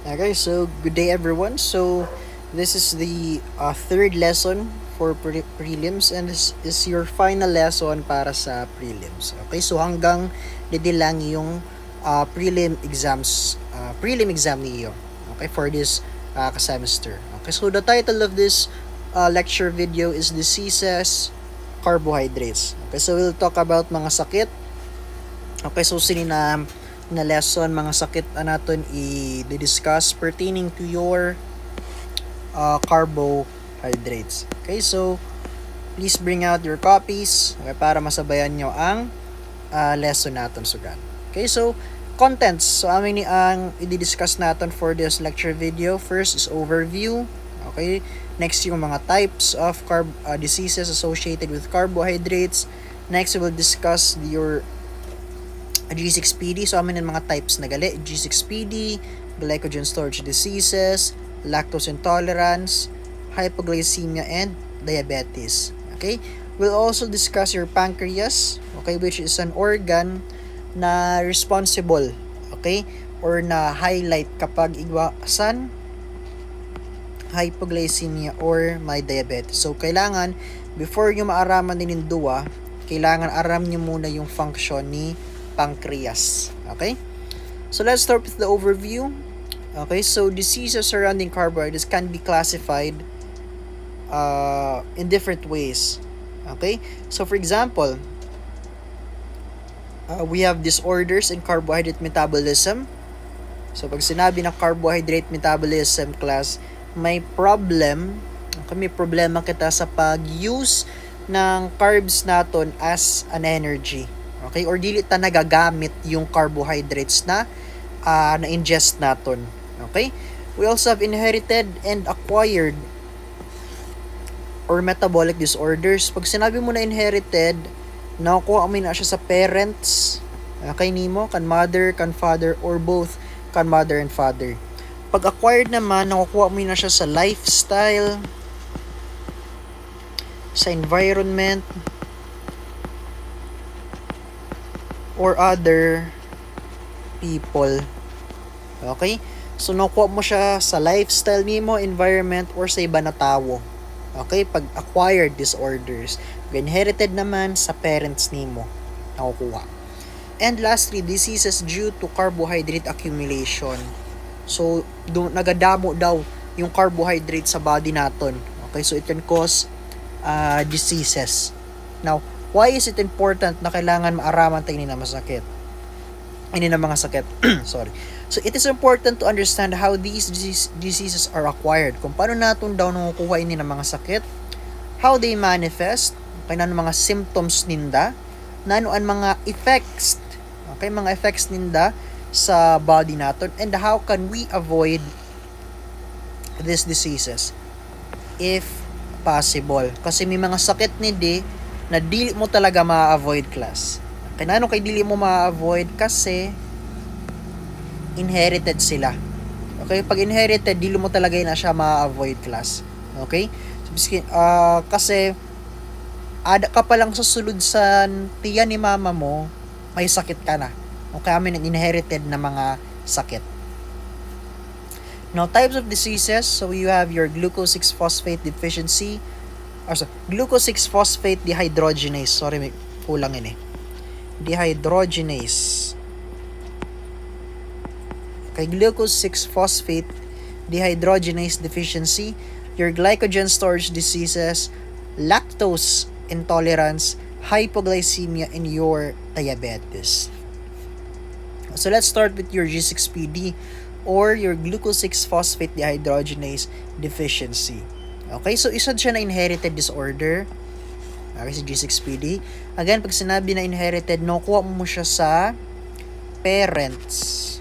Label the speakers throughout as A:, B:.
A: Okay, so good day everyone. So this is the third lesson for prelims and this is your final lesson para sa prelims. Okay, so hanggang dito lang yung prelim exam niyo. Okay, for this semester. Okay, so the title of this lecture video is Diseases, Carbohydrates. Okay, so we'll talk about mga sakit. Okay, so na lesson, mga sakit natin i-discuss pertaining to your carbohydrates. Okay, so please bring out your copies okay, para masabayan nyo ang lesson natin sugan. Okay, so contents. So amin ang i-discuss natin for this lecture video. First is overview. Okay, next yung mga types of diseases associated with carbohydrates. Next, we will discuss your G6PD. So, amin ang mga types na gali. G6PD, glycogen storage diseases, lactose intolerance, hypoglycemia, and diabetes. Okay? We'll also discuss your pancreas, okay, which is an organ na responsible, okay, or na highlight kapag iwasan hypoglycemia or may diabetes. So, kailangan, before nyo maaraman din yung duwa, kailangan aram nyo muna yung function ni pancreas. Okay? So let's start with the overview. Okay, so diseases surrounding carbohydrates can be classified in different ways. Okay? So for example, we have disorders in carbohydrate metabolism. So pag sinabi ng carbohydrate metabolism class, may problema kita sa pag-use ng carbs naton as an energy. Okay? Or dili ta nagagamit yung carbohydrates na na-ingest naton. Okay? We also have inherited and acquired or metabolic disorders. Pag sinabi mo na inherited, nakukuha mo na siya sa parents, okay, nimo, kan mother, kan father, or both kan mother and father. Pag acquired naman, nakukuha mo na siya sa lifestyle, sa environment, or other people. Okay? So, nakuha mo siya sa lifestyle nimo, environment, or sa iba na tao. Okay? Pag acquired disorders. Pag inherited naman sa parents nimo, nakukuha. And lastly, diseases due to carbohydrate accumulation. So, nagadamo daw yung carbohydrate sa body naton. Okay? So, it can cause diseases. Now, why is it important na kailangan maaraman tayo na masakit? Ini na mga sakit. Sorry. So, it is important to understand how these diseases are acquired. Kung paano natin daw nakukuha ini ng mga sakit, how they manifest, okay, na mga symptoms ninda, na ano ang mga effects, okay, mga effects ninda sa body natin, and how can we avoid these diseases if possible. Kasi may mga sakit ni na dili mo talaga ma-avoid class. Kaya kay dili mo ma-avoid kasi inherited sila. Okay, pag inherited dili mo talaga na siya ma-avoid class. Okay? So, kasi ada ka pa lang sa sulod sa tiyan ni mama mo, may sakit ka na. Okay, amin ang inherited na mga sakit. Now, types of diseases. So, you have your glucose 6-phosphate deficiency. Glucose 6-phosphate dehydrogenase. Sorry, may kulang yun eh. Dehydrogenase. Okay, glucose 6-phosphate dehydrogenase deficiency. Your glycogen storage diseases, lactose intolerance, hypoglycemia, and your diabetes. So, let's start with your G6PD or your glucose 6-phosphate dehydrogenase deficiency. Okay, so isa siya na inherited disorder. Okay, si G6PD. Again, pag sinabi na inherited, nakuha mo siya sa parents.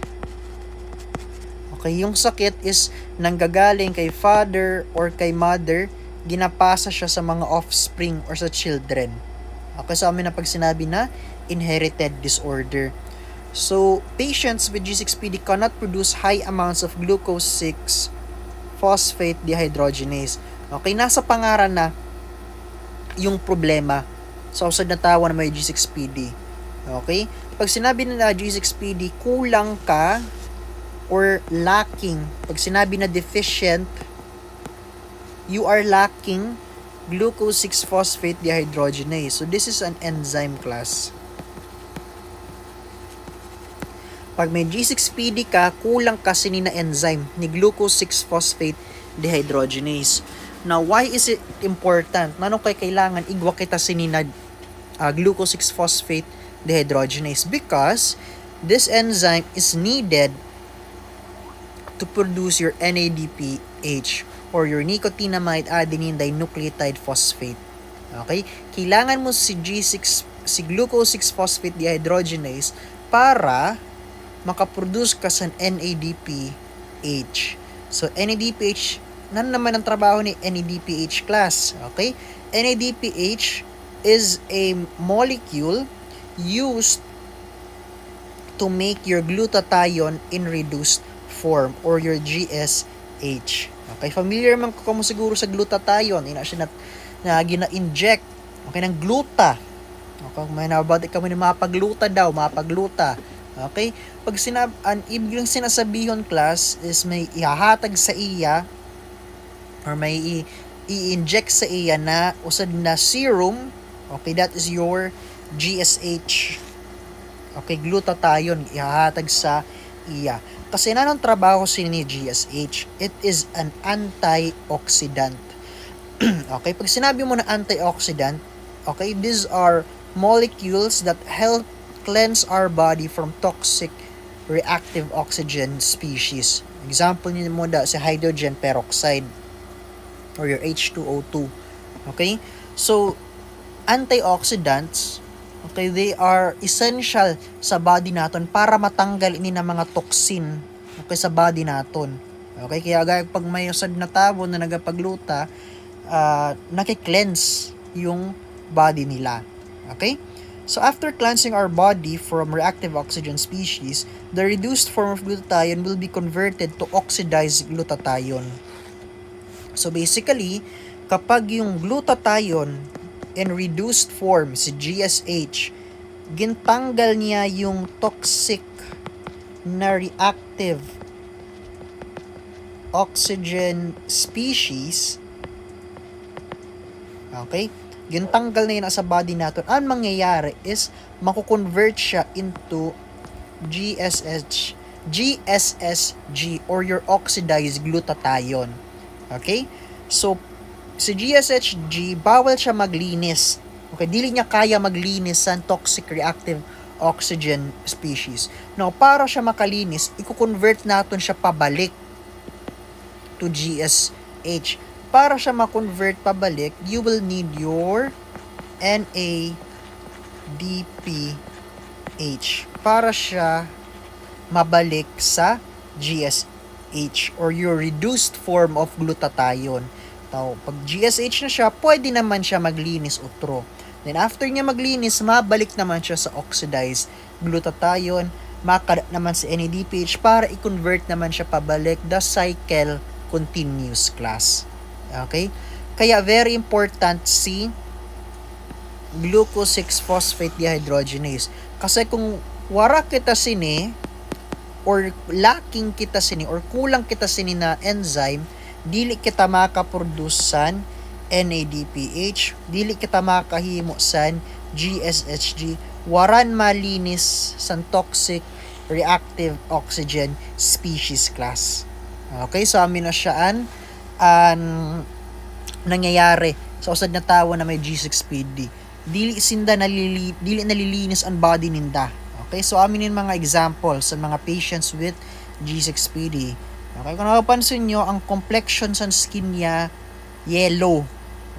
A: Okay, yung sakit is nanggagaling kay father or kay mother, ginapasa siya sa mga offspring or sa children. Okay, so amin na pag sinabi na inherited disorder. So, patients with G6PD cannot produce high amounts of glucose 6-phosphate dehydrogenase. Okay, nasa pangaran na yung problema sa usad na tawa na may G6PD. Okay? Pag sinabi na G6PD, kulang ka or lacking. Pag sinabi na deficient, you are lacking glucose 6-phosphate dehydrogenase. So this is an enzyme class. Pag may G6PD ka, kulang kasi ni na enzyme ni glucose 6-phosphate dehydrogenase. Now, why is it important? Nano kay kailangan igwa kita sinina glucose 6-phosphate dehydrogenase? Because this enzyme is needed to produce your NADPH or your nicotinamide adenine dinucleotide phosphate. Okay? Kailangan mo si glucose 6-phosphate dehydrogenase para makaproduce ka sa NADPH. So, NADPH, nan naman ang trabaho ni NADPH class. Okay? NADPH is a molecule used to make your glutathione in reduced form or your GSH. Okay? Familiar man ko mo siguro sa glutathione. Ina siya na gina-inject. Okay? Ng gluta. Okay? May nababati kami ng mapagluta daw. Mapagluta. Okay? Pag ibig lang sinasabihon class is may ihahatag sa iya or may i-inject sa iya na usad na serum. Okay, that is your GSH. Okay, glutathione ihahatag sa iya. Kasi nanong trabaho ni GSH? It is an antioxidant. Okay, pag sinabi mo na antioxidant, okay, these are molecules that help cleanse our body from toxic reactive oxygen species. Example niyo mo da si hydrogen peroxide or your H2O2. Okay? So, antioxidants, okay, they are essential sa body naton para matanggal ini na mga toxin okay sa body naton. Okay? Kaya gaya pag may usad na tabo na nagapagluta, naki-cleanse yung body nila. Okay? So after cleansing our body from reactive oxygen species, the reduced form of glutathione will be converted to oxidized glutathione. So basically, kapag yung glutathione in reduced form, si GSH, gintanggal niya yung toxic na reactive oxygen species, okay, gintanggal na yun sa body natin, ang mangyayari is makukonvert siya into GSSG or your oxidized glutathione. Okay? So, si GSHG, bawal siya maglinis. Okay? Dili niya kaya maglinis sa toxic reactive oxygen species. Now, para siya makalinis, i-convert natin siya pabalik to GSH. Para siya ma-convert pabalik, you will need your NADPH para siya mabalik sa GSH or your reduced form of glutathione. Now, pag GSH na siya, pwede naman siya maglinis utro. Then after niya maglinis, mabalik naman siya sa oxidized glutathione, makadat naman sa NADPH para i-convert naman siya pabalik. The cycle continues, class. Okay? Kaya very important si glucose 6-phosphate dehydrogenase. Kasi kung wara kita sini or lacking kita sini or kulang kita sini na enzyme, dili kita makaproduce san NADPH, dili kita makahimo san GSHG, waran malinis san toxic reactive oxygen species class. Okay, so amin na siyaan nangyayari sa usad na tawo na may G6PD. Dili nalilinis ang body ninda. Okay, so aminin mga examples sa mga patients with G6PD. Okay, kung napapansin nyo, ang complexion sa skin niya yellow.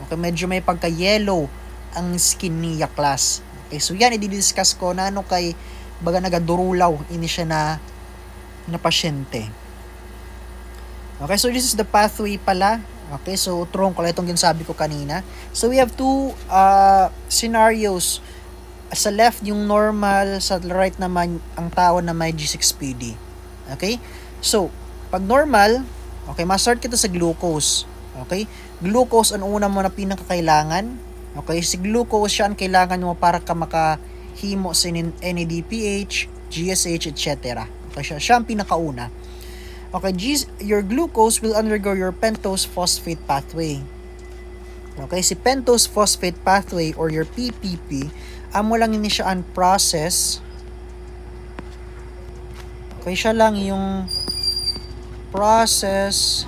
A: Okay, medyo may pagka-yellow ang skin niya, class. Okay, so yan i-discuss ko na ano kay baga nagadurulaw ini siya na pasyente. Okay, so this is the pathway pala. Okay, so trong ko itong ginasabi ko kanina. So we have two scenarios. Sa left yung normal, sa right naman ang tao na may G6PD. Okay? So, pag normal, okay, ma-start kita sa glucose. Okay? Glucose ang una mo na pinakakailangan. Okay? Si glucose siya ang kailangan mo para ka makahimo sa NADPH, GSH, etc. Okay, siya ang pinakauna. Okay, your glucose will undergo your pentose phosphate pathway. Okay, si pentose phosphate pathway or your PPP, amo lang ini siya ang process. Okay, siya lang yung process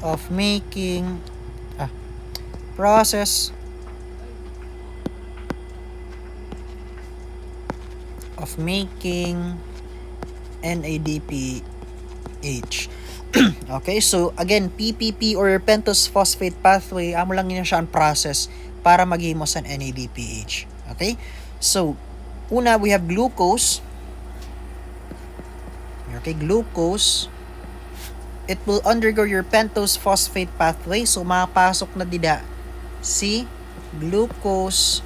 A: of making NADPH. Okay, so again, PPP or pentose phosphate pathway, amo lang yun siya ang process para maghimo sa NADPH. Okay? So, una, we have glucose. Okay, glucose. It will undergo your pentose phosphate pathway. So, makapasok na dida si glucose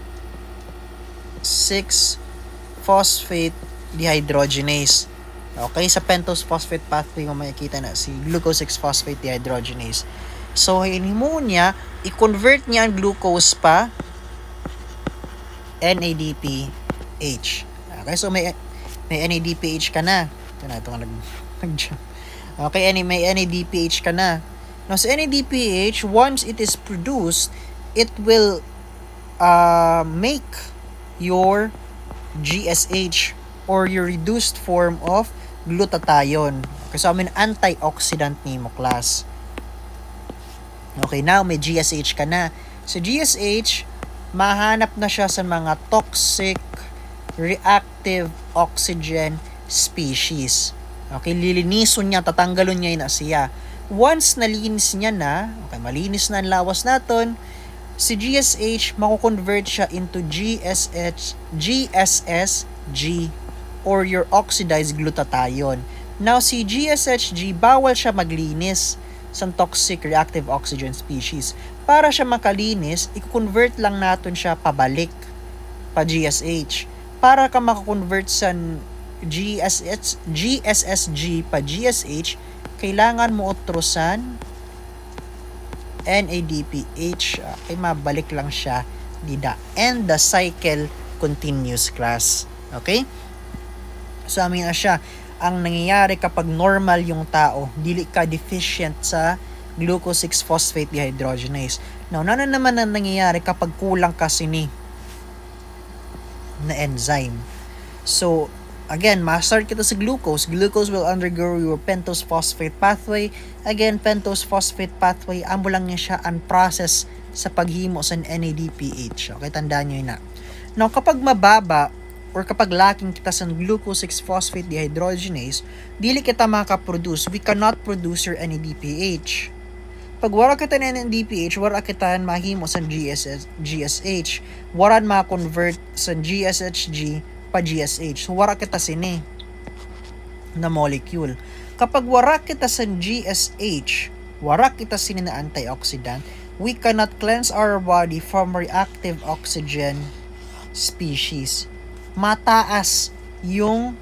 A: 6-phosphate dehydrogenase. Okay, sa pentose phosphate pathway mo makikita na si glucose 6-phosphate dehydrogenase. So, hinimo niya, i-convert niya ang glucose pa NADPH. Okay, so may NADPH ka na. Ito nga okay, may NADPH ka na. Now, sa NADPH, once it is produced, it will make your GSH or your reduced form of glutathione. Okay, so amin antioxidant ni mo class. Okay, now may GSH ka na. So GSH, mahanap na siya sa mga toxic reactive oxygen species. Okay, lilinisun niya, tatanggalon niya na siya. Once nalinis niya na, okay, malinis na ang lawas naton, si GSH, mako-convert siya into GSSG or your oxidized glutathione. Now, si GSHG, bawal siya maglinis sa toxic reactive oxygen species. Para siya makalinis, i-convert lang natin siya pabalik pa GSH. Para ka makakonvert sa GSSG pa GSH, kailangan mo utrosan NADPH. Okay, mabalik lang siya dida. And the cycle continues, class. Okay? So, amin na siya. Ang nangyayari kapag normal yung tao, dili ka deficient sa glucose 6-phosphate dehydrogenase. Now, ano naman ang nangyayari kapag kulang ka sini na enzyme? So, again, ma-start kita sa glucose. Glucose will undergo your pentose phosphate pathway. Again, pentose phosphate pathway, amo lang niya siya ang process sa paghimo sa NADPH. Okay, tandaan nyo yun na. Now, kapag mababa, or kapag lacking kita sa glucose 6-phosphate dehydrogenase, dili kita makaproduce. We cannot produce your NADPH. Pag wala kita ng NADPH, wala kita mahimo sa GSH. Wala ma-convert sa GSHG pa GSH. So, wala kita sini na molecule. Kapag wala kita sa GSH, wala kita sini na antioxidant, we cannot cleanse our body from reactive oxygen species. Mataas yung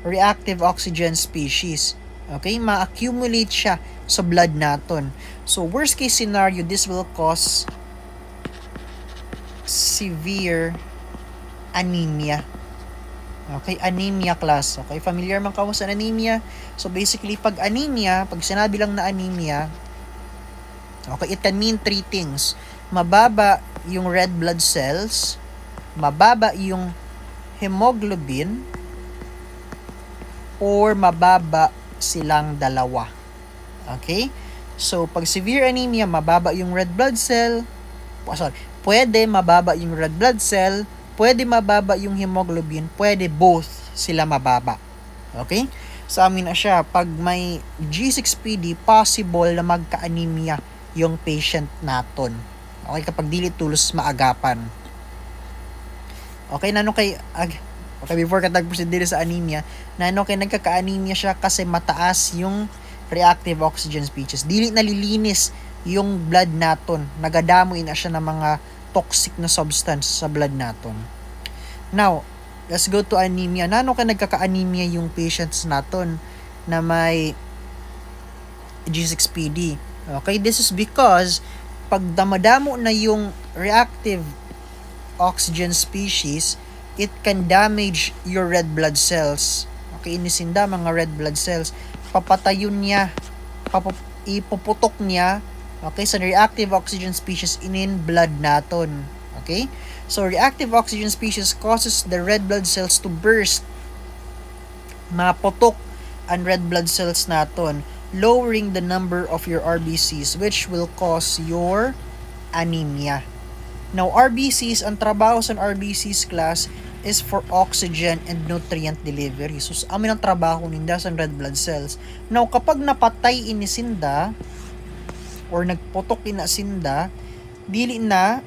A: reactive oxygen species. Okay? Ma-accumulate siya sa blood naton. So, worst case scenario, this will cause severe anemia. Okay? Anemia, class. Okay? Familiar man kayo sa anemia? So, basically, pag anemia, pag sinabi lang na anemia, okay, it can mean three things. Mababa yung red blood cells, mababa yung hemoglobin, or mababa silang dalawa. Okay? So, pag severe anemia, mababa yung red blood cell, pwede mababa yung red blood cell, pwede mababa yung hemoglobin, pwede both sila mababa. Okay? So, amin na siya, pag may G6PD, possible na magka-anemia yung patient naton. Okay? Kapag dili tulos maagapan. Okay, before ka tag-proceed dito sa anemia, nagkaka-anemia siya kasi mataas yung reactive oxygen species. Dili nalilinis yung blood naton. Nagadamoy na siya ng mga toxic na substance sa blood naton. Now, let's go to anemia. Nagkaka-anemia yung patients naton na may G6PD. Okay, this is because pag damadamo na yung reactive oxygen species, it can damage your red blood cells. inisinda mga red blood cells, papatayon niya, ipuputok niya, okay, sa reactive oxygen species in blood naton. Okay? So, reactive oxygen species causes the red blood cells to burst. Maputok ang red blood cells naton, lowering the number of your RBCs, which will cause your anemia. Now, RBCs, ang trabaho sa RBCs class is for oxygen and nutrient delivery. So, amin ang trabaho ninda sa red blood cells. Now, kapag napatay inisinda or nagputok inasinda, dili na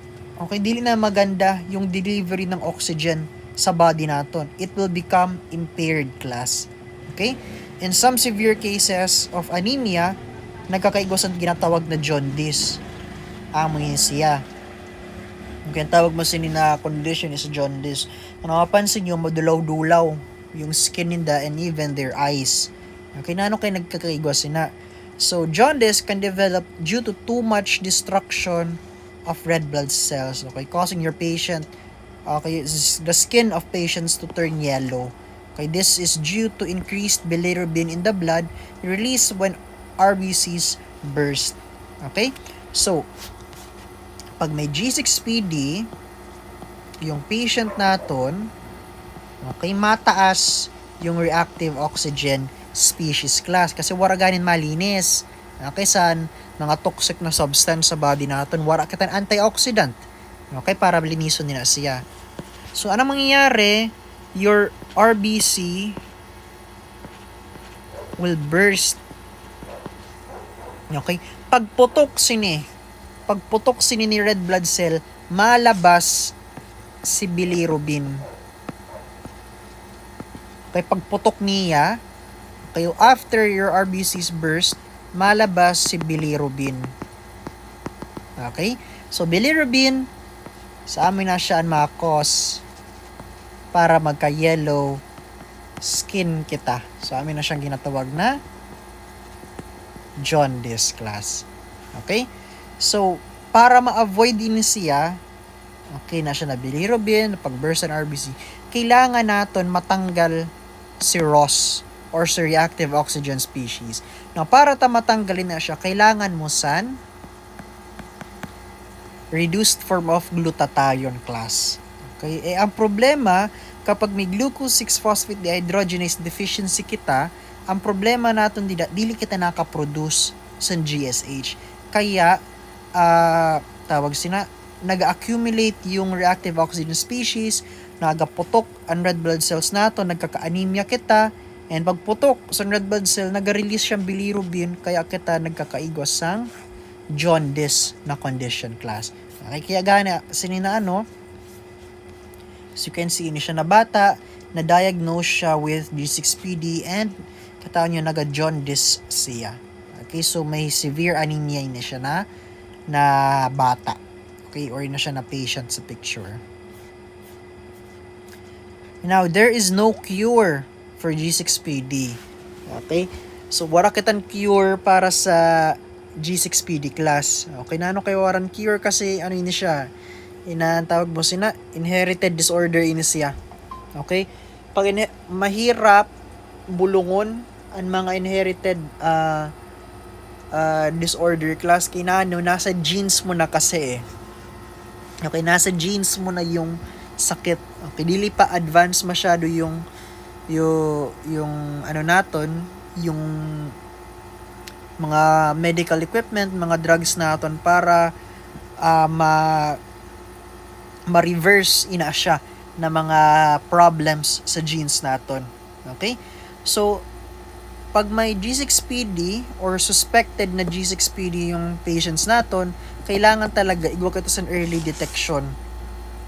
A: maganda yung delivery ng oxygen sa body naton. It will become impaired class. Okay? In some severe cases of anemia, nagkakaigos ang ginatawag na jaundice. Amoy siya. Okay, ang tawag mo na condition is jaundice. Kung napapansin nyo, madulaw-dulaw yung skin ninda and even their eyes. Okay, na kayo nagkakaigwas na. So, jaundice can develop due to too much destruction of red blood cells, okay, causing your patient, okay, the skin of patients to turn yellow. Okay, this is due to increased bilirubin in the blood released when RBCs burst. Okay, so, pag may G6PD, yung patient naton, okay, mataas yung reactive oxygen species class kasi wala ganin malinis. Okay, san mga toxic na substance sa body naton, wala kitan antioxidant. Okay, para linison nila siya. So, ano mangyayari? Your RBC will burst. Okay, pagputok sini ni red blood cell, malabas si bilirubin. Okay, pagputok niya, kayo after your RBCs burst, malabas si bilirubin. Okay? So, bilirubin, sa amin na siya ang makos para magka-yellow skin kita. So, amin na siyang ginatawag na jaundice class. Okay? So, para ma-avoid din siya, okay na siya na bilirubin, pag-burst ng RBC, kailangan naton matanggal si ROS or si reactive oxygen species. Now, para matanggalin na siya, kailangan mo san reduced form of glutathione class. Okay? Ang problema, kapag may glucose 6-phosphate dehydrogenase deficiency kita, ang problema naton dili kita nakaproduce sa GSH. Kaya, nag-accumulate yung reactive oxygen species, nagaputok ang red blood cells nato, nagkaka-anemia kita, and pagputok sa red blood cell, nag-release siyang bilirubin, kaya kita nagkakaigos sang jaundice na condition class. Okay, kaya gana, as you can see, ini siya na bata, na-diagnose siya with G6PD, and kataan nyo, naga-jaundice siya. Okay, so may severe anemia na siya na bata. Okay, or na siya na patient sa picture. Now, there is no cure for G6PD. Okay? So, wala kitang cure para sa G6PD class. Okay, na kayo waran cure kasi ini siya? Tawag mo inherited disorder ini siya. Okay? Pag mahirap bulungon ang mga inherited disorder class, nasa genes mo na kasi. Okay, nasa genes mo na yung sakit. Okay, dili pa advance masyado yung naton, yung mga medical equipment, mga drugs naton para ma-reverse ina siya na mga problems sa genes naton. Okay? So, pag may G6PD or suspected na G6PD yung patients naton, kailangan talaga igwa kita sa early detection.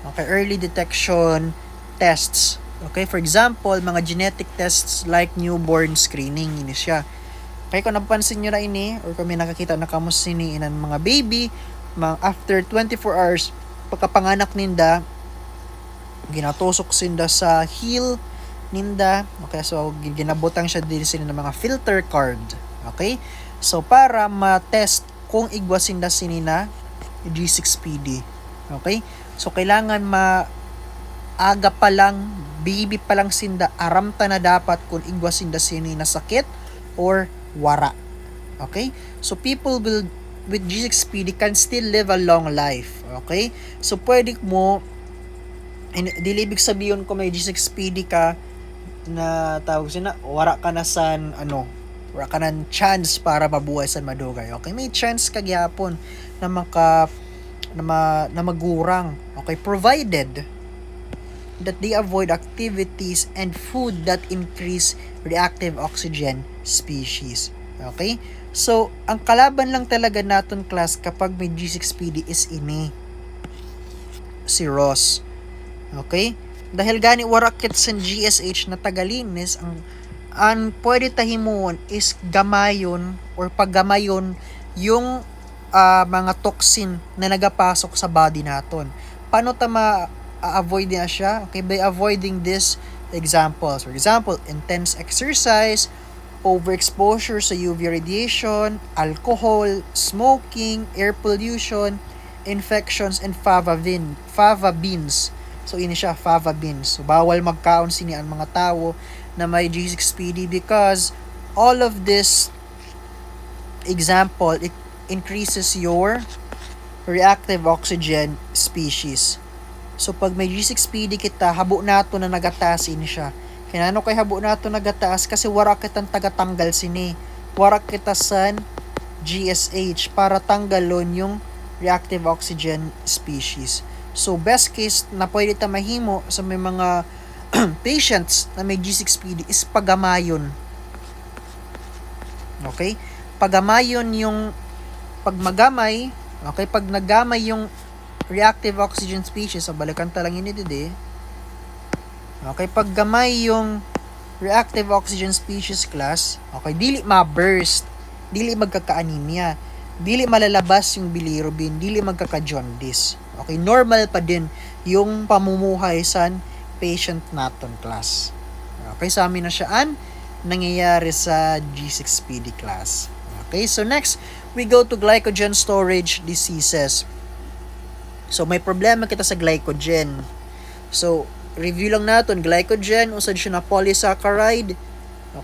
A: Okay, early detection tests. Okay, for example, mga genetic tests like newborn screening, ini siya. Kaya kung napansin nyo na ini, or kung may nakakita na kamo sini inan mga baby, after 24 hours, pagkapanganak ninda, ginatusok sinda sa heel ninda. Okay, so ginabutang siya din sila ng mga filter card. Okay, so para ma-test kung igwasin na sinina G6PD. Okay? So, kailangan maaga pa lang baby pa lang sinda, aramta na dapat kung igwa sinda sini na sakit or wara. Okay? So people will with G6PD can still live a long life. Okay? So pwede mo, dili ibig sabihin ko may G6PD ka na tawag sina, wara ka na san wala ka ng chance para mabuhay sa madugay. Okay, may chance ka gyapon na na magurang. Okay, provided that they avoid activities and food that increase reactive oxygen species. Okay? So, ang kalaban lang talaga naton class kapag may G6PD is ini si Ross. Okay? Dahil gani warakit sa GSH na tagalinis, ang pwede tahimuon is gamayon or paggamayon yung mga toxin na nagapasok sa body naton. Paano ta ma-avoid niya siya? Okay, by avoiding this examples. For example, intense exercise, overexposure sa UV radiation, alcohol, smoking, air pollution, infections, and fava beans. So, ini siya, fava beans. So, bawal magkaon sini ang mga tao na may G6PD because all of this example, it increases your reactive oxygen species. So, pag may G6PD kita, habo nato na nagataas ini siya. Kinano kay habo nato nagataas kasi wara kitang tagatanggal sini. Wara kita san GSH para tanggalon yung reactive oxygen species. So, best case na pwede ta mahimo sa may mga patients na may G6PD is pagamayon. Okay? Pagamayon yung pagmagamay, okay, pag nagamay yung reactive oxygen species, so balikan talang ini dide. Okay, pag gamay yung reactive oxygen species class, okay, dili ma-burst, dili magkaka-anemia, dili malalabas yung bilirubin, dili magkaka-jaundice. Okay, normal pa din yung pamumuhay sa patient naton class. Okay, sa amin na siyaan nangyayari sa G6PD class. Okay, so next, we go to glycogen storage diseases. So, may problema kita sa glycogen. So, review lang natin, glycogen, usad siya na polysaccharide.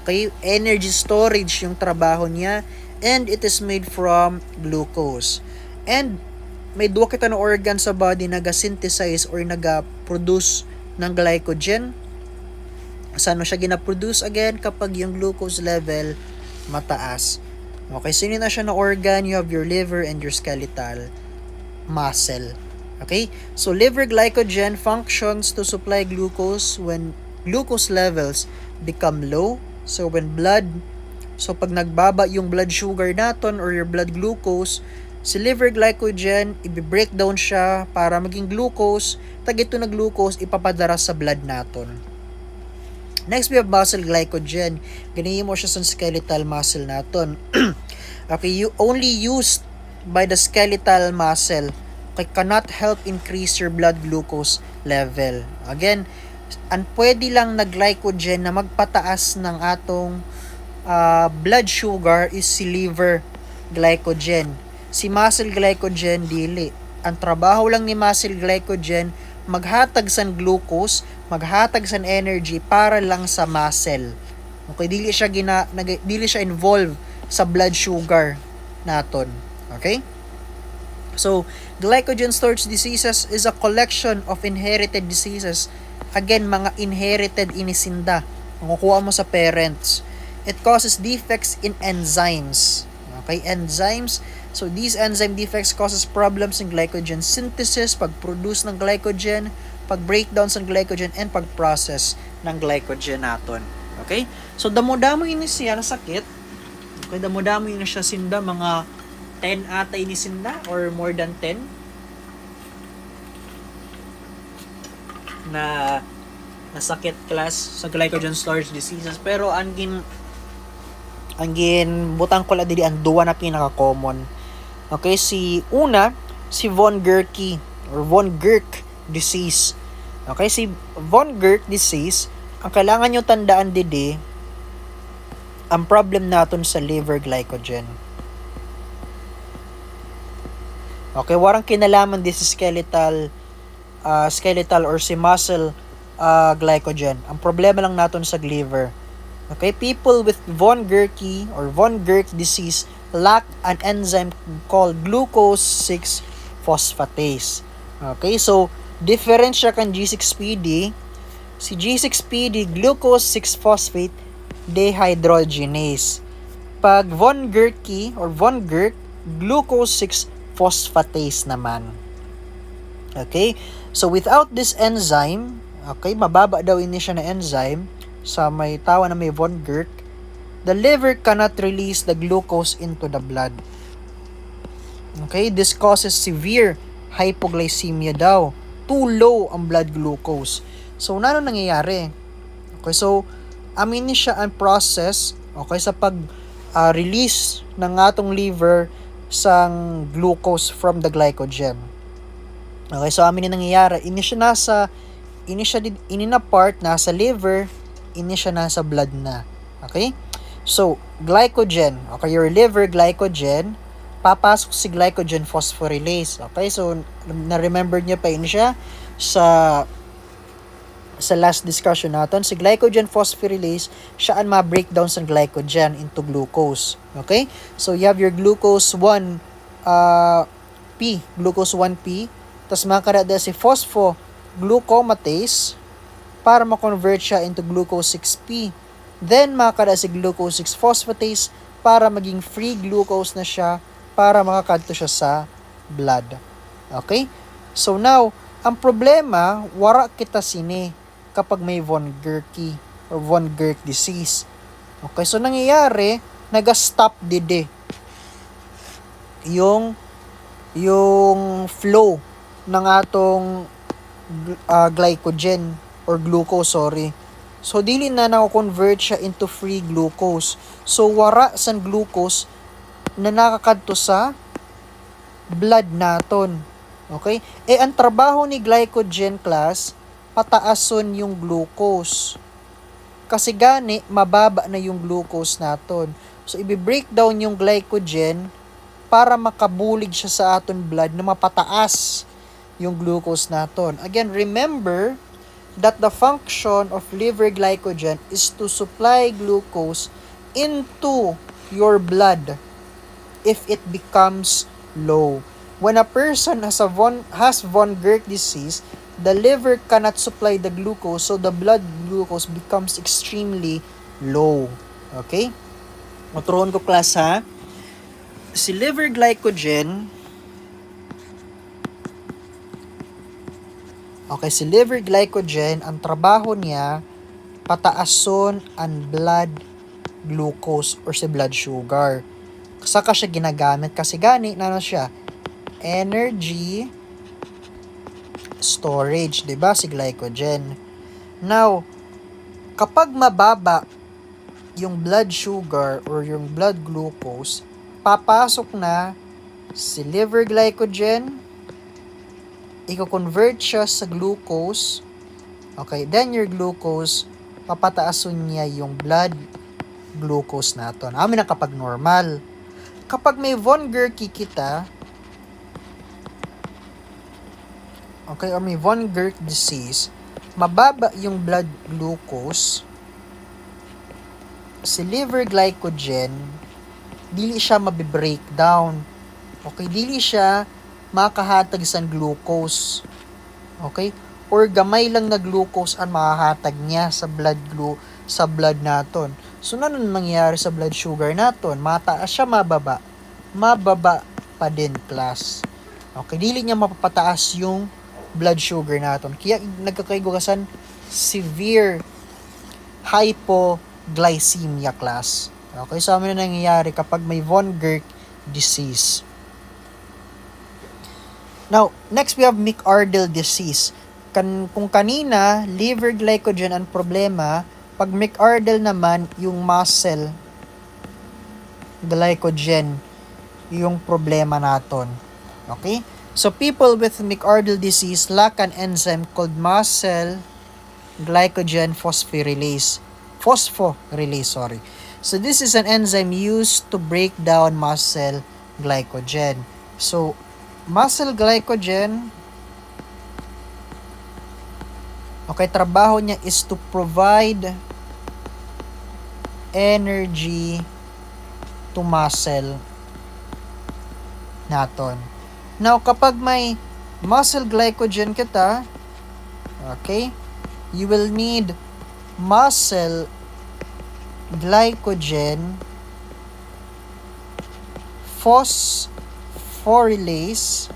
A: Okay, energy storage yung trabaho niya, and it is made from glucose. And, may duwa kita na organ sa body naga-synthesize or naga-produce ng glycogen. Saan mo siya gina-produce again? Kapag yung glucose level mataas. Okay, so yun na siya na organ. You have your liver and your skeletal muscle. Okay, so liver glycogen functions to supply glucose when glucose levels become low. So when pag nagbaba yung blood sugar naton or your blood glucose, si liver glycogen, i-breakdown siya para maging glucose. Tag ito na glucose, ipapadara sa blood naton. Next, we have muscle glycogen. Ganayin mo siya sa skeletal muscle naton. Okay, you only used by the skeletal muscle. Okay, cannot help increase your blood glucose level. Again, ang pwede lang na glycogen na magpataas ng atong blood sugar is si liver glycogen. Si muscle glycogen, dili. Ang trabaho lang ni muscle glycogen, maghatag san glucose, maghatag san energy para lang sa muscle. Okay, dili siya involved sa blood sugar naton. Okay? So, glycogen storage diseases is a collection of inherited diseases. Again, mga inherited inisinda. Makukuha mo sa parents. It causes defects in enzymes. Okay, enzymes. So, these enzyme defects causes problems in glycogen synthesis, pag-produce ng glycogen, pag-breakdown ng glycogen, and pag-process ng glycogen naton. Okay? So, damo-damo ini siya na sakit. Okay, damo-damo ini siya sinda, mga 10 ata ini sinda, or more than 10 na sakit class sa glycogen storage diseases. Pero angin butang ko lang dili ang duwa na pinaka-common. Okay, si von Gerke or von Gerke disease. Okay, si von Gerke disease, ang kailangan nyo tandaan didi, ang problem naton sa liver glycogen. Okay, warang kinalaman din sa skeletal or si muscle glycogen. Ang problema lang naton sa liver. Okay, people with von Guericke or von Guericke disease lack an enzyme called glucose 6 phosphatase. Okay, so different siya kan G6PD. Si G6PD glucose 6 phosphate dehydrogenase. Pag von Guericke or von Guericke glucose 6 phosphatase naman. Okay, so without this enzyme, okay, mababa daw ini siya na enzyme sa may tawa na may von Guericke, the liver cannot release the glucose into the blood. Okay, this causes severe hypoglycemia daw. Too low ang blood glucose. So, ano nangyayari? Okay, so, amin ni siya ang process, okay, sa pag-release ng atong liver sang glucose from the glycogen. Okay, so amin ni nangyayari. Ini na part nasa liver, ini siya nasa blood na. Okay? So, glycogen. Okay, your liver glycogen, papasok si glycogen phosphorylase. Okay? So, na-remember niyo pa ini siya sa last discussion natin. Si glycogen phosphorylase, siya ang ma-breakdown sa glycogen into glucose. Okay? So, you have your glucose 1P, glucose 1P, tapos makarada si phosphoglucomatase, para ma-convert siya into glucose 6P. Then, makakada si glucose 6-phosphatase para maging free glucose na siya para makakadto siya sa blood. Okay? So, now, ang problema, wara kita sini kapag may von Guericke or von Guericke disease. Okay? So, nangyayari, nag-stop dide yung flow ng atong glycogen or glucose, sorry. So, dili na na-convert siya into free glucose. So, wara sang glucose na nakakadto sa blood naton. Okay? Ang trabaho ni glycogen class, pataason yung glucose. Kasi gani, mababa na yung glucose naton. So, i-breakdown yung glycogen para makabulig siya sa aton blood na mapataas yung glucose naton. Again, remember that the function of liver glycogen is to supply glucose into your blood if it becomes low. When a person has von Guericke disease, the liver cannot supply the glucose, so the blood glucose becomes extremely low. Okay? Maturuan ko class ha. Si liver glycogen, okay, si liver glycogen, ang trabaho niya, pataason ang blood glucose or si blood sugar. Saka siya ginagamit kasi gani, na siya? Energy storage, diba? Si glycogen. Now, kapag mababa yung blood sugar or yung blood glucose, papasok na si liver glycogen, i-convert siya sa glucose. Okay, then your glucose, papataason niya yung blood glucose naton. Amin na kapag normal. Kapag may von Guericke kita, okay, or may von Guericke disease, mababa yung blood glucose, si liver glycogen, dili siya mabi-breakdown. Okay, dili siya makahatag sa glucose. Okay? Or gamay lang na glucose ang makahatag niya sa blood naton. So, ano nangyayari sa blood sugar naton? Mataas siya, mababa? Mababa pa din, class. Okay? Dili niya mapapataas yung blood sugar naton. Kaya nagkakaigugasan severe hypoglycemia, class. Okay? So, ano nangyayari kapag may von Guericke disease? Now, next we have McArdle disease. Kung kanina, liver glycogen ang problema, pag McArdle naman, yung muscle glycogen, yung problema naton. Okay? So, people with McArdle disease lack an enzyme called muscle glycogen phosphorylase. So, this is an enzyme used to break down muscle glycogen. So, muscle glycogen, Okay, trabaho niya is to provide energy to muscle naton. Now, kapag may muscle glycogen kita, okay, you will need muscle glycogen phosphorylase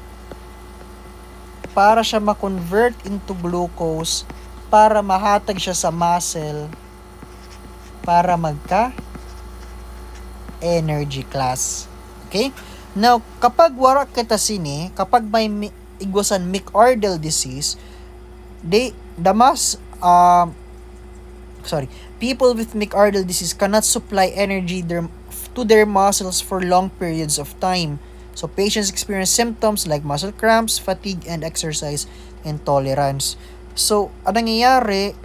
A: para siya ma-convert into glucose para mahatag siya sa muscle para magka-energy class. Okay? Now, kapag wala kita sini, kapag may igwasan McArdle disease, people with McArdle disease cannot supply energy to their muscles for long periods of time. So, patients experience symptoms like muscle cramps, fatigue, and exercise intolerance. So, anong nangyayari,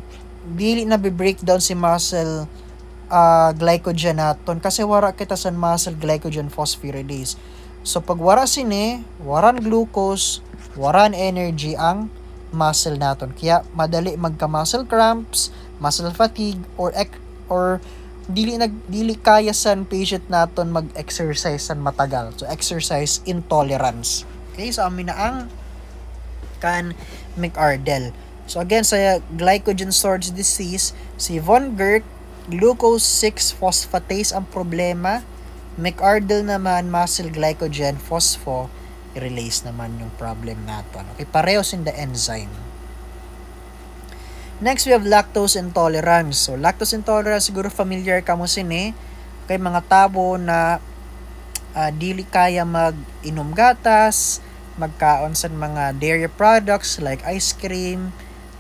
A: dili na breakdown si muscle glycogen naton kasi wala kita sa muscle glycogen phosphorylase. So, pag wala sini, waran glucose, waran energy ang muscle naton. Kaya, madali magka-muscle cramps, muscle fatigue, or dili kaya san patient naton mag-exercise san matagal. So, exercise intolerance. Okay, so amin na ang McArdle. So, again, sa glycogen storage disease, si von Gert, glucose 6-phosphatase ang problema. McArdle naman, muscle glycogen phosphorylase naman yung problem naton. Okay, parehos in the enzyme. Next, we have lactose intolerance. So, lactose intolerance, siguro familiar ka mo sini. Okay, mga tabo na dili kaya mag-inom gatas, magkaon sa mga dairy products like ice cream,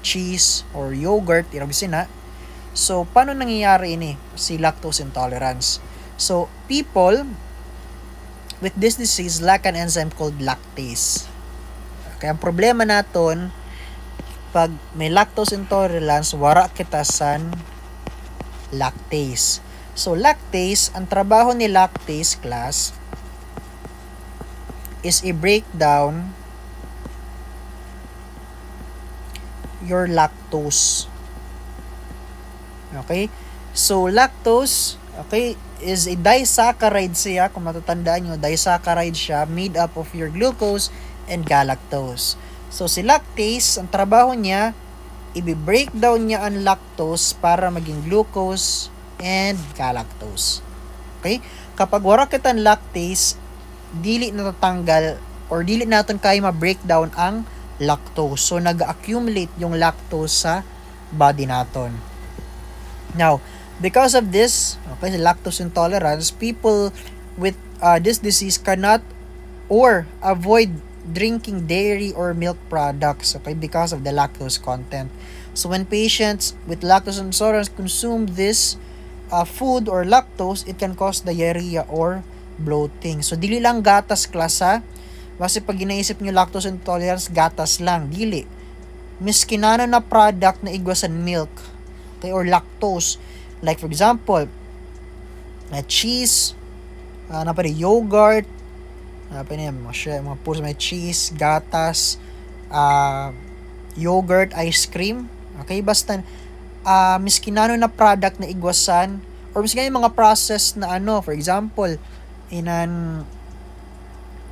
A: cheese, or yogurt, irabisina. So, paano nangyayari ini si lactose intolerance? So, people with this disease lack an enzyme called lactase. Kaya ang problema naton, pag may lactose intolerance, wara kita san lactase. So, lactase, ang trabaho ni lactase class is i-break down your lactose. Okay? So, lactose, okay, is a disaccharide siya. Kung matatandaan nyo, disaccharide siya made up of your glucose and galactose. So, si lactase, ang trabaho niya, i-break down niya ang lactose para maging glucose and galactose. Okay? Kapag wala kita ang lactase, dili natatanggal or dili natin kaya ma-breakdown ang lactose. So, nag-accumulate yung lactose sa body naton. Now, because of this, okay, lactose intolerance, people with this disease cannot or avoid drinking dairy or milk products, okay, because of the lactose content. So, when patients with lactose intolerance consume this food or lactose, it can cause diarrhea or bloating. So, dili lang gatas klasa. Kasi pag ginaisip nyo lactose intolerance, gatas lang. Dili. Miskinano na product na igwasan milk, okay, or lactose. Like, for example, cheese, yogurt, mga puro may cheese, gatas, yogurt, ice cream. Okay, basta miskinano na product na igwasan or miskin yung mga process na for example,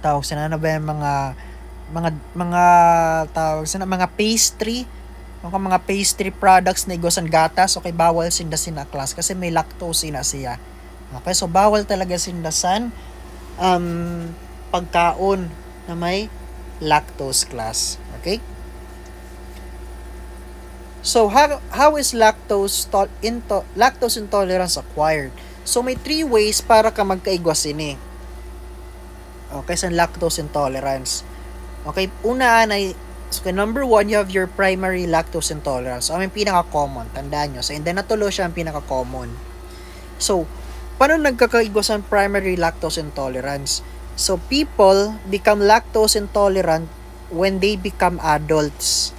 A: tawag sana na ba yung mga pastry, mga pastry products na igwasan gatas, okay, bawal sindasin na class kasi may lactose na siya. Okay, so bawal talaga sindasan pagkaon na may lactose class. Okay? So, how is lactose intolerance acquired? So, may 3 ways para ka magkaigwas ini. Okay, sa lactose intolerance. Okay, una so, number 1, you have your primary lactose intolerance. So, yung pinaka-common. Tandaan nyo. So, hindi natulo siya ang pinaka-common. So, paano nagkakaigwas ang primary lactose intolerance? So, people become lactose intolerant when they become adults.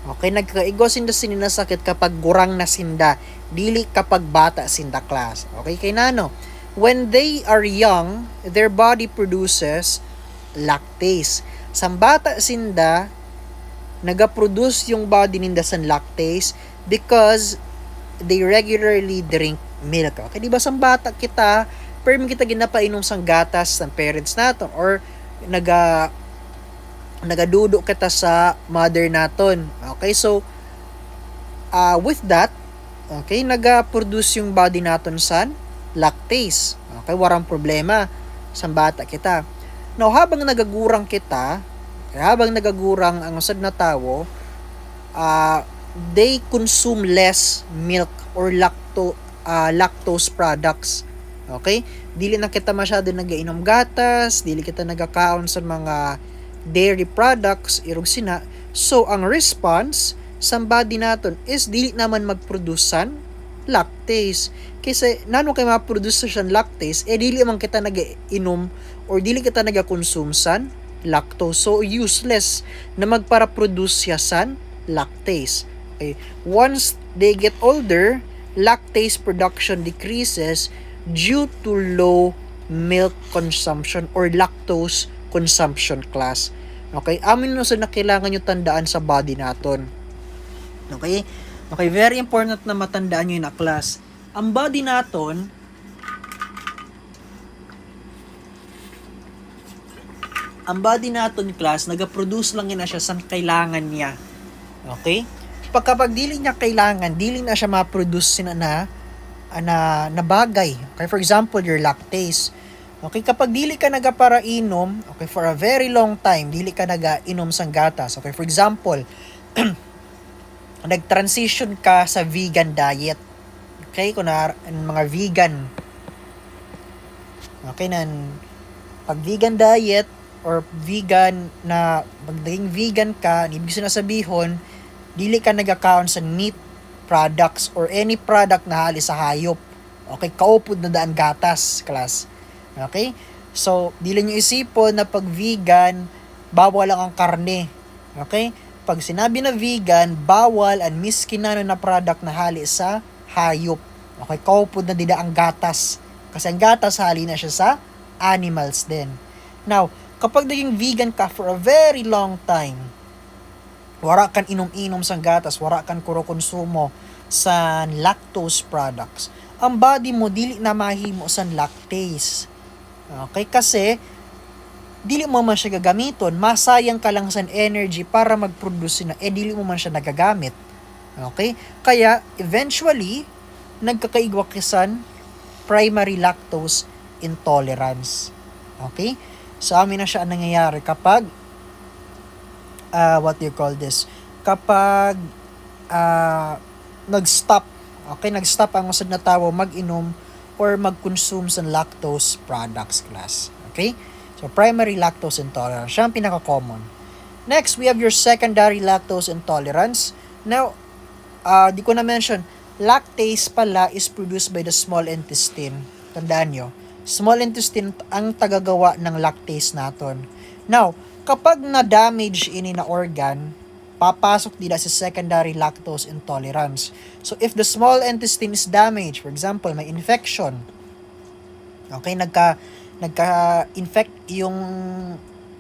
A: Okay, nagkakaigwas sinda sinina sakit kapag gurang na sinda, dili kapag bata sinda class. Okay, kay nano? When they are young, their body produces lactase. Sa bata sinda, Nagaproduce yung body ninda sa lactase because they regularly drink milk. Okay, di ba sa bata kita, pero kita ginapainom sang gatas ng parents naton or nagadudo kita sa mother naton. Okay, so with that, okay, naga-produce yung body naton sa lactase. Okay, warang problema sa bata kita. Now, habang nagagurang kita, habang nagagurang ang usad na tawo, they consume less milk or lactose products. Okay? Dili na kita masyado nagainom gatas, dili kita nagakaon sa mga dairy products, irog sina. So, ang response sa body naton is dili naman magprodusan lactase. Kasi nano kay ma-produce siya lactase, dili man kita nagainom or dili kita nagakonsume san lactose. So, useless na magpara-produce siya san lactase. Okay. Once they get older, lactase production decreases due to low milk consumption or lactose consumption class. Okay, amin no sa kailangan nyo tandaan sa body naton. Okay? Okay, very important na matandaan nyo yung na class. Ang body naton, class, nagaproduce lang na siya sa kailangan niya. Okay? Kapag dili niya kailangan, dili na siya ma-produce na bagay. Okay, for example, your lactase. Okay, kapag dili ka nagaparainom, okay, for a very long time, dili ka nagainom sang gatas. Okay, for example, nag-transition ka sa vegan diet. Okay, kung mga vegan. Okay, pag vegan diet or vegan na pagdating vegan ka, ibig sabihin, dili ka nagakaon sa meat products or any product na hali sa hayop. Okay, kaupod na daan gatas, class. Okay? So, dili nyo isipon na pag vegan, bawal lang ang karne. Okay? Pag sinabi na vegan, bawal ang miskin na product na hali sa hayop. Okay? Kaupod na dida ang gatas. Kasi ang gatas hali na siya sa animals din. Now, kapag naging vegan ka for a very long time, wara kan inom-inom sang gatas, wara kan konsumo sa lactose products, ang body mo dili na mahimo sa lactase. Okay, kasi dili mo man siya gagamiton, masayang ka lang sa energy para mag-produce na, dili mo man siya nagagamit. Okay? Kaya eventually nagkakaigwa kisan primary lactose intolerance. Okay? So amin na siya ang nangyayari kapag kapag nag-stop ang usad na tawo mag-inom or mag-consume sa lactose products, class. Okay? So, primary lactose intolerance. Siya ang pinaka-common. Next, we have your secondary lactose intolerance. Now, di ko na-mention, lactase pala is produced by the small intestine. Tandaan nyo, small intestine ang tagagawa ng lactase naton. Now, kapag na-damage ini na organ, papasok dila sa secondary lactose intolerance. So, if the small intestine is damaged, for example, may infection, okay, nagka-infect yung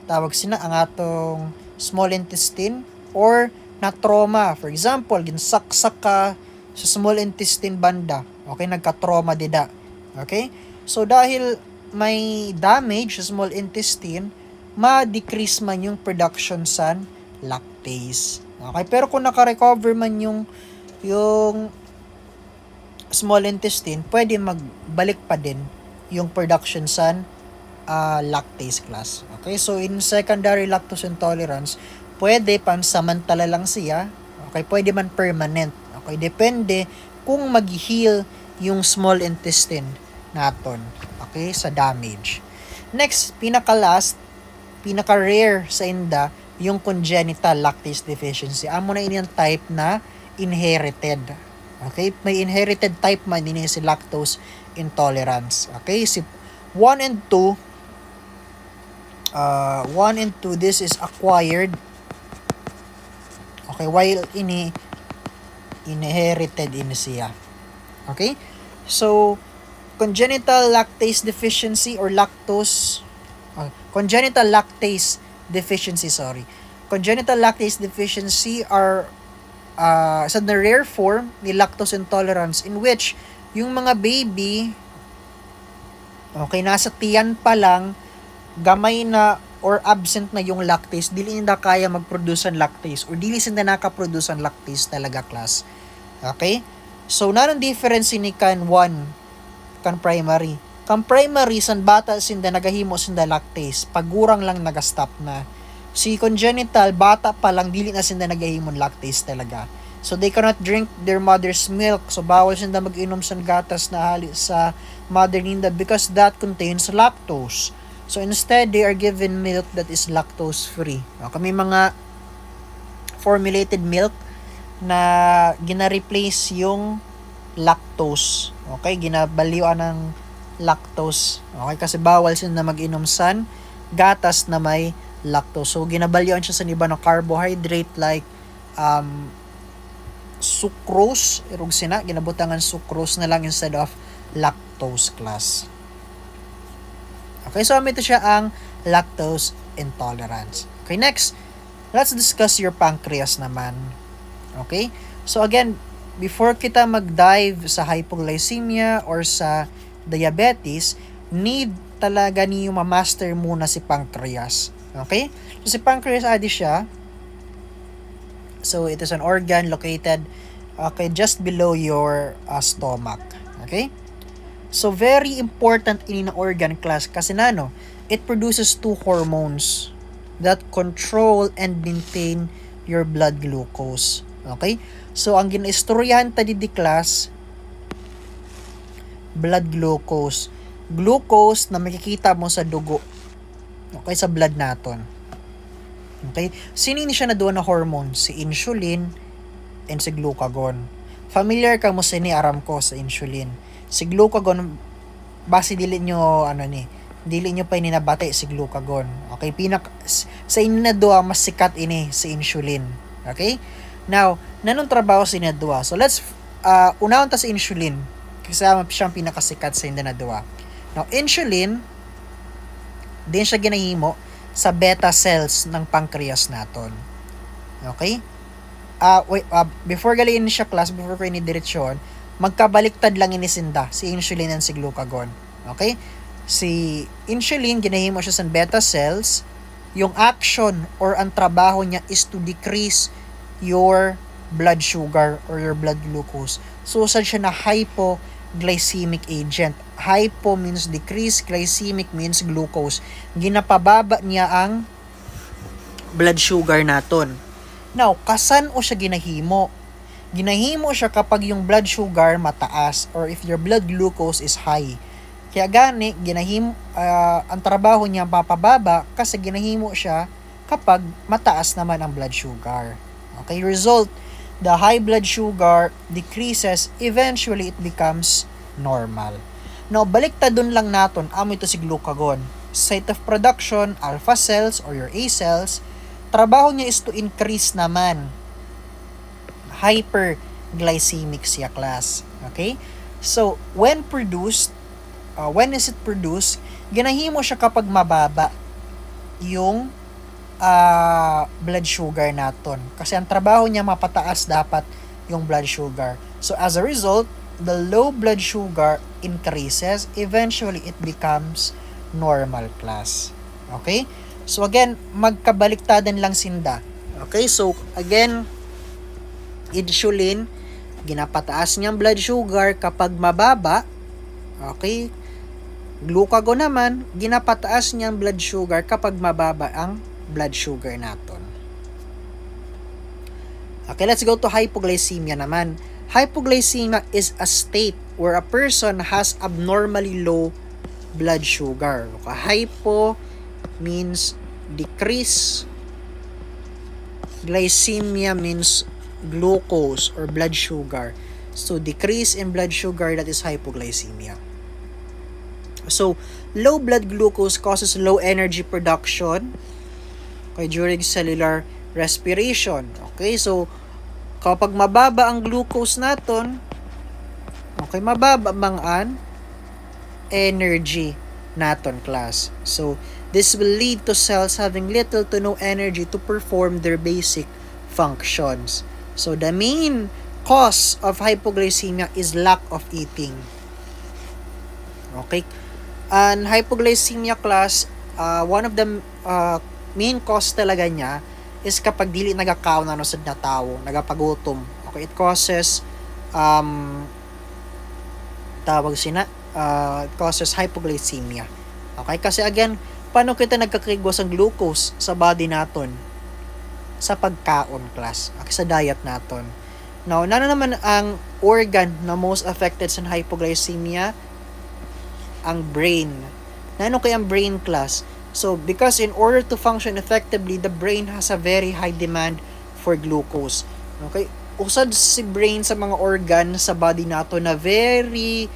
A: tawag sina ang atong small intestine or na-trauma. For example, ginsaksak ka sa small intestine banda, okay, nagka-trauma dida. Okay? So, dahil may damage sa small intestine, ma-decrease man yung production sa lactase. Okay, pero kung naka-recover man yung small intestine, pwede magbalik pa din yung production sa lactase, class. Okay, so in secondary lactose intolerance, pwede pansamantala lang siya. Okay, pwede man permanent. Okay, depende kung mag-heal yung small intestine naton. Okay, sa damage. Next, pinaka-rare sa inda, yung congenital lactase deficiency. Amo na inyong type na inherited. Okay? May inherited type man din si lactose intolerance. Okay? Si 1 and 2, this is acquired. Okay? While inherited siya. Okay? So, congenital lactase deficiency or congenital lactase deficiency. Congenital lactase deficiency are sa the rare form ni lactose intolerance in which yung mga baby, okay, nasa tiyan pa lang, gamay na or absent na yung lactase, dili nila kaya mag-produce ng lactase or dili sila naka-produce ng lactase talaga, class. Okay? So, nanon difference ni kan 1, kan primary. Kan primary, san bata sinda nagahimo sinda lactase, pagurang lang nagastop na. Si congenital, bata pa lang, dili na sinda nagahimon lactase talaga. So, they cannot drink their mother's milk. So, bawal sinda mag-inom sa gatas na hali sa mother ninda because that contains lactose. So, instead, they are given milk that is lactose-free. Kami mga formulated milk na gina-replace yung lactose. Okay? Ginabaliwan ng lactose. Okay? Kasi bawal sila na mag-inom san gatas na may lactose. So, ginabalyoan siya sa iba ng carbohydrate like sucrose. Irog sina, ginabutangan sucrose na lang instead of lactose, class. Okay, so ito siya ang lactose intolerance. Okay, next, let's discuss your pancreas naman. Okay, so again, before kita mag-dive sa hypoglycemia or sa diabetes, need talaga niyo ma-master muna si pancreas. Okay, so si pancreas adi siya. So it is an organ located just below your stomach. Okay? So very important ini na organ, class, kasi it produces 2 hormones that control and maintain your blood glucose. Okay? So ang ginaistoryahan ta di class, blood glucose. Glucose na makikita mo sa dugo. Okay, sa blood naton. Okay? Sino siya na doon na hormone? Si insulin and si glucagon. Familiar ka mo sa ni aram ko sa insulin. Si glucagon, base dili nyo, dili nyo pa ininabate si glucagon. Okay? Sa inyo na doon, mas sikat ini si insulin. Okay? Now, nanong trabaho sa inyo na doon? So, let's, unahon ta sa insulin. Kasi siyang pinakasikat sa inyo na doon. Now, insulin, din siya ginahimo sa beta cells ng pancreas naton. Okay? Before galiin siya, class, before ko inidiretsyon, magkabaliktad lang inisinda si insulin and si glucagon. Okay? Si insulin, ginahimo siya sa beta cells. Yung action or ang trabaho niya is to decrease your blood sugar or your blood glucose. So, saan siya na hypoglycemic agent. Hypo means decrease, glycemic means glucose. Ginapababa niya ang blood sugar naton. Now, kasan o siya ginahimo? Ginahimo siya kapag yung blood sugar mataas or if your blood glucose is high. Kaya gani, ang trabaho niya papababa kasi ginahimo siya kapag mataas naman ang blood sugar. Okay, result, the high blood sugar decreases, eventually it becomes normal. Now, baliktad dun lang naton, amo ito si glucagon. Site of production, alpha cells or your A cells, trabaho niya is to increase naman. Hyperglycemic siya, class. Okay? So, when is it produced? Ginahimo siya kapag mababa yung blood sugar naton. Kasi ang trabaho niya mapataas dapat yung blood sugar. So, as a result, the low blood sugar increases. Eventually, it becomes normal, class. Okay? So, again, magkabaliktadan lang sinda. Okay? So, again, insulin, ginapataas niyang blood sugar kapag mababa. Okay? Glucagon naman, ginapataas niyang blood sugar kapag mababa ang blood sugar naton. Okay, let's go to hypoglycemia naman. Hypoglycemia is a state where a person has abnormally low blood sugar. Hypo means decrease. Glycemia means glucose or blood sugar. So, decrease in blood sugar, that is hypoglycemia. So, low blood glucose causes low energy production during cellular respiration. Okay, so, kapag mababa ang glucose naton, mababa ang energy. naton class. So, this will lead to cells having little to no energy to perform their basic functions. So, the main cause of hypoglycemia is lack of eating. Okay? And hypoglycemia class, one of the main cause talaga niya is kapag dili nagakaon na sa na tao, nagapagutom. Okay, it causes it causes hypoglycemia. Okay, kasi again, paano kita nagkakrigwas ang glucose sa body naton? Sa pagkaon class, okay, sa diet naton. Now, naman ang organ na most affected sa hypoglycemia? Ang brain. Kay ang brain class? So, because in order to function effectively, the brain has a very high demand for glucose. Okay? Usad si brain sa mga organ sa body nato na very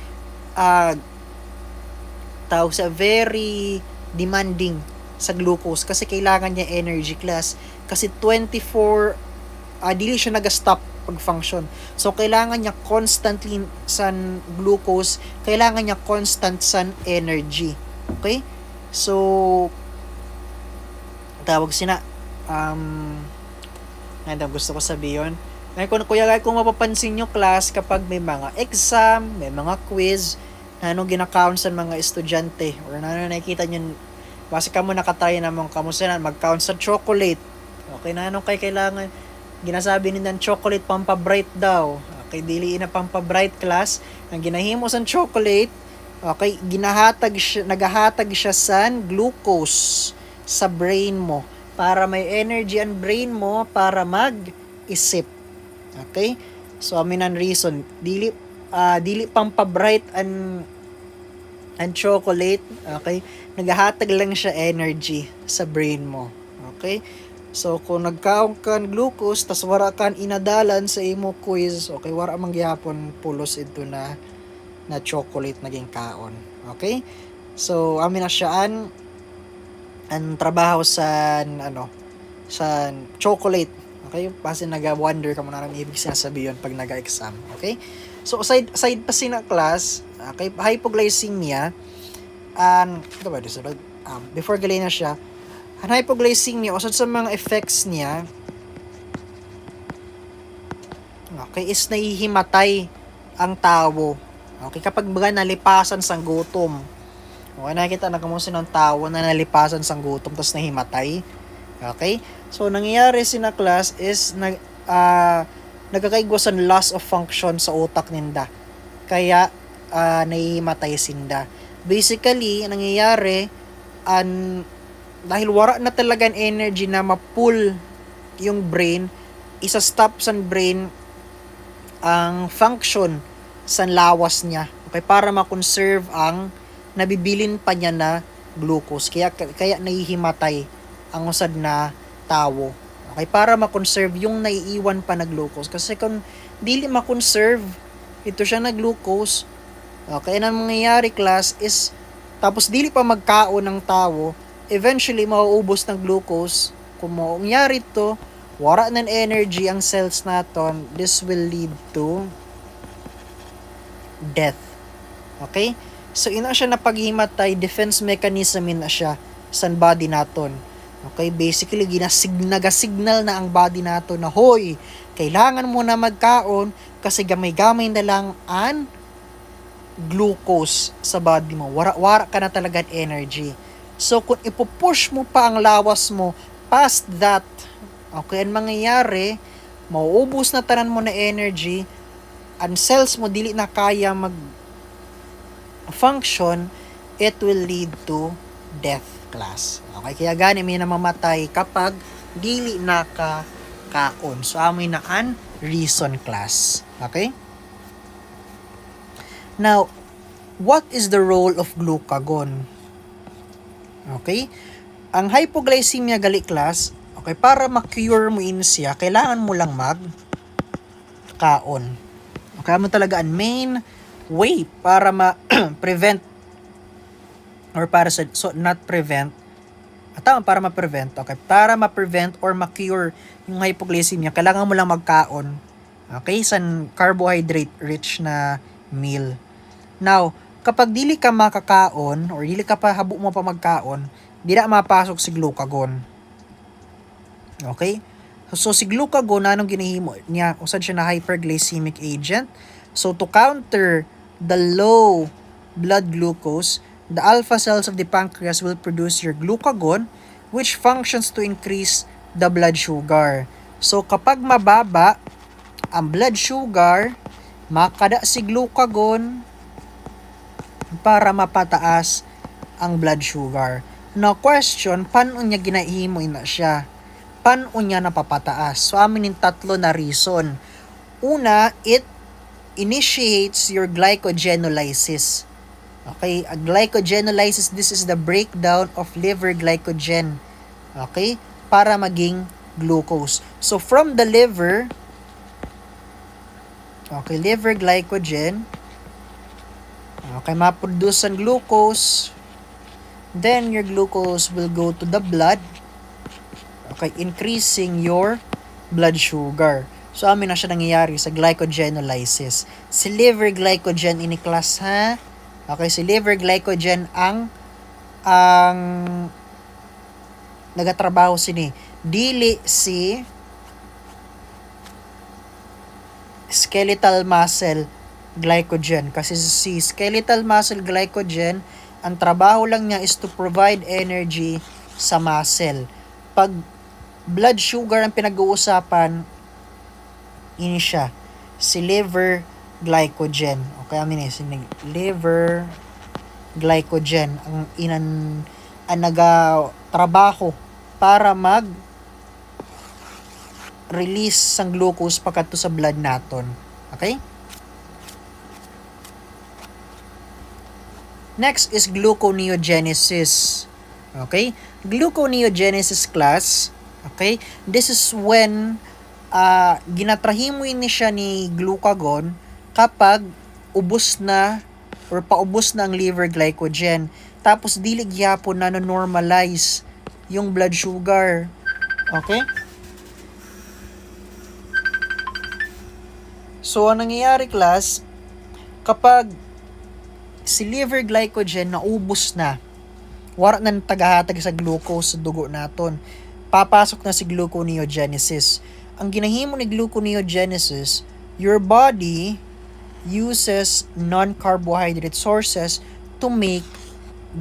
A: very demanding sa glucose kasi kailangan niya energy class kasi 24 dili siya nag-stop pag-function. So, kailangan niya constantly san glucose, kailangan niya constant san energy. Okay? So, tawag sina, gusto ko sabihin. Ngayon, kung mapapansin nyo class, kapag may mga exam, may mga quiz, na ginakount sa mga estudyante, or nakikita nyo, base ka mo nakatry naman kamusta mag-count sa chocolate. Okay, kailangan, ginasabi nilang chocolate pampabright daw. Okay, dili na pampabright class. Ang ginahimo sa chocolate, okay, nagahatag siya sa glucose sa brain mo para may energy ang brain mo para mag-isip. Okay? So, ang reason, dili pampabright ang chocolate, okay? Nagahatag lang siya energy sa brain mo. Okay? So, kung nagkaon kan glucose, tas wara kan inadalan sa imo quiz, okay, wara man gyapon pulos ito na chocolate naging kaon. Okay? So, amin na siyaan ang trabaho sa chocolate. Okay? Kasi naga-wonder ka mo na ibig sinasabi yun pag naga-exam. Okay? So, aside pa sina class, okay, hypoglycemia, before gali na siya, ang hypoglycemia, usad sa mga effects niya, okay, is nahihimatay ang tao. Okay, kapag baga nalipasan sang gutom. Okay, nakikita na kamusta ng tao na nalipasan sang gutom tapos nahimatay. Okay? So, nangyayari sina class is nagkakaigwasan loss of function sa utak ninda. Kaya, nahihimatay sinda. Basically, nangyayari, dahil wala na talagang energy na ma-pull yung brain, isa-stop sa brain ang function sa lawas niya. Okay, para ma-conserve ang nabibilin pa niya na glucose. Kaya nahihimatay ang usad na tao. Okay, para ma-conserve yung naiiwan pa na glucose. Kasi kung dili ma-conserve, ito siya na glucose. Okay, ang mangyayari class is, tapos dili pa magkaon ng tao, eventually mauubos ng glucose. Kung mangyari to, wala ng energy ang cells naton, this will lead to death. Okay? So, ina siya na paghimatay, defense mechanism na siya sa body naton. Okay? Basically, nagasignal na ang body naton na, hoy, kailangan mo na magkaon kasi gamay-gamay na lang ang glucose sa body mo. Wara ka na talaga energy. So, kung ipupush mo pa ang lawas mo past that, okay, ang mangyayari, mauubos na tanan mo na energy, ang cells mo dili na kaya mag-function, it will lead to death class. Okay, kaya gani may namamatay kapag dili nakakaon. So, amoy na an reason class. Okay? Now, what is the role of glucagon? Okay? Ang hypoglycemia gali class, okay, para ma-cure mo siya, kailangan mo lang mag-kaon. Okay, mo talaga ang main way para ma-prevent or para sa, so not prevent, para ma-prevent, okay, para ma-prevent or ma-cure yung hypoglycemia, kailangan mo lang magkaon. Okay, sa carbohydrate rich na meal. Now, kapag dili ka makakaon or dili ka pa habo mo pa magkaon, di na mapasok si glucagon. Okay? So si glucagon anong ginahimo niya? Usad siya na hyperglycemic agent. So to counter the low blood glucose, the alpha cells of the pancreas will produce your glucagon, which functions to increase the blood sugar. So kapag mababa ang blood sugar, makada si glucagon para mapataas ang blood sugar. Now question, paano niya ginahimo ina siya? Paano niya napapataas? So amin yung tatlo na reason. Una, it initiates your glycogenolysis. Okay, a glycogenolysis, this is the breakdown of liver glycogen. Okay, para maging glucose. So from the liver, okay, liver glycogen, okay, ma-produce ang glucose. Then your glucose will go to the blood. Okay, increasing your blood sugar. So amin na siya nangyayari sa glycogenolysis. Si liver glycogen ini class ha. Okay, si liver glycogen ang nagatrabaho sini. Dili si skeletal muscle glycogen. Kasi si skeletal muscle glycogen, ang trabaho lang niya is to provide energy sa muscle. Pag blood sugar ang pinag-uusapan, ini siya, si liver glycogen. Okay, amin si liver glycogen ang nagatrabaho para release sang glucose pagkadto sa blood naton. Okay? Next is gluconeogenesis. Okay? Gluconeogenesis class. Okay? This is when ginatrahimo ini siya ni glucagon kapag ubos na or paubos na ang liver glycogen. Tapos dili gyapon na normalize yung blood sugar. Okay? So, ang nangyayari class, kapag si liver glycogen naubos na, wala na tagahatag sa glucose sa dugo naton, papasok na si gluconeogenesis. Ang ginahimo ni gluconeogenesis, your body uses non-carbohydrate sources to make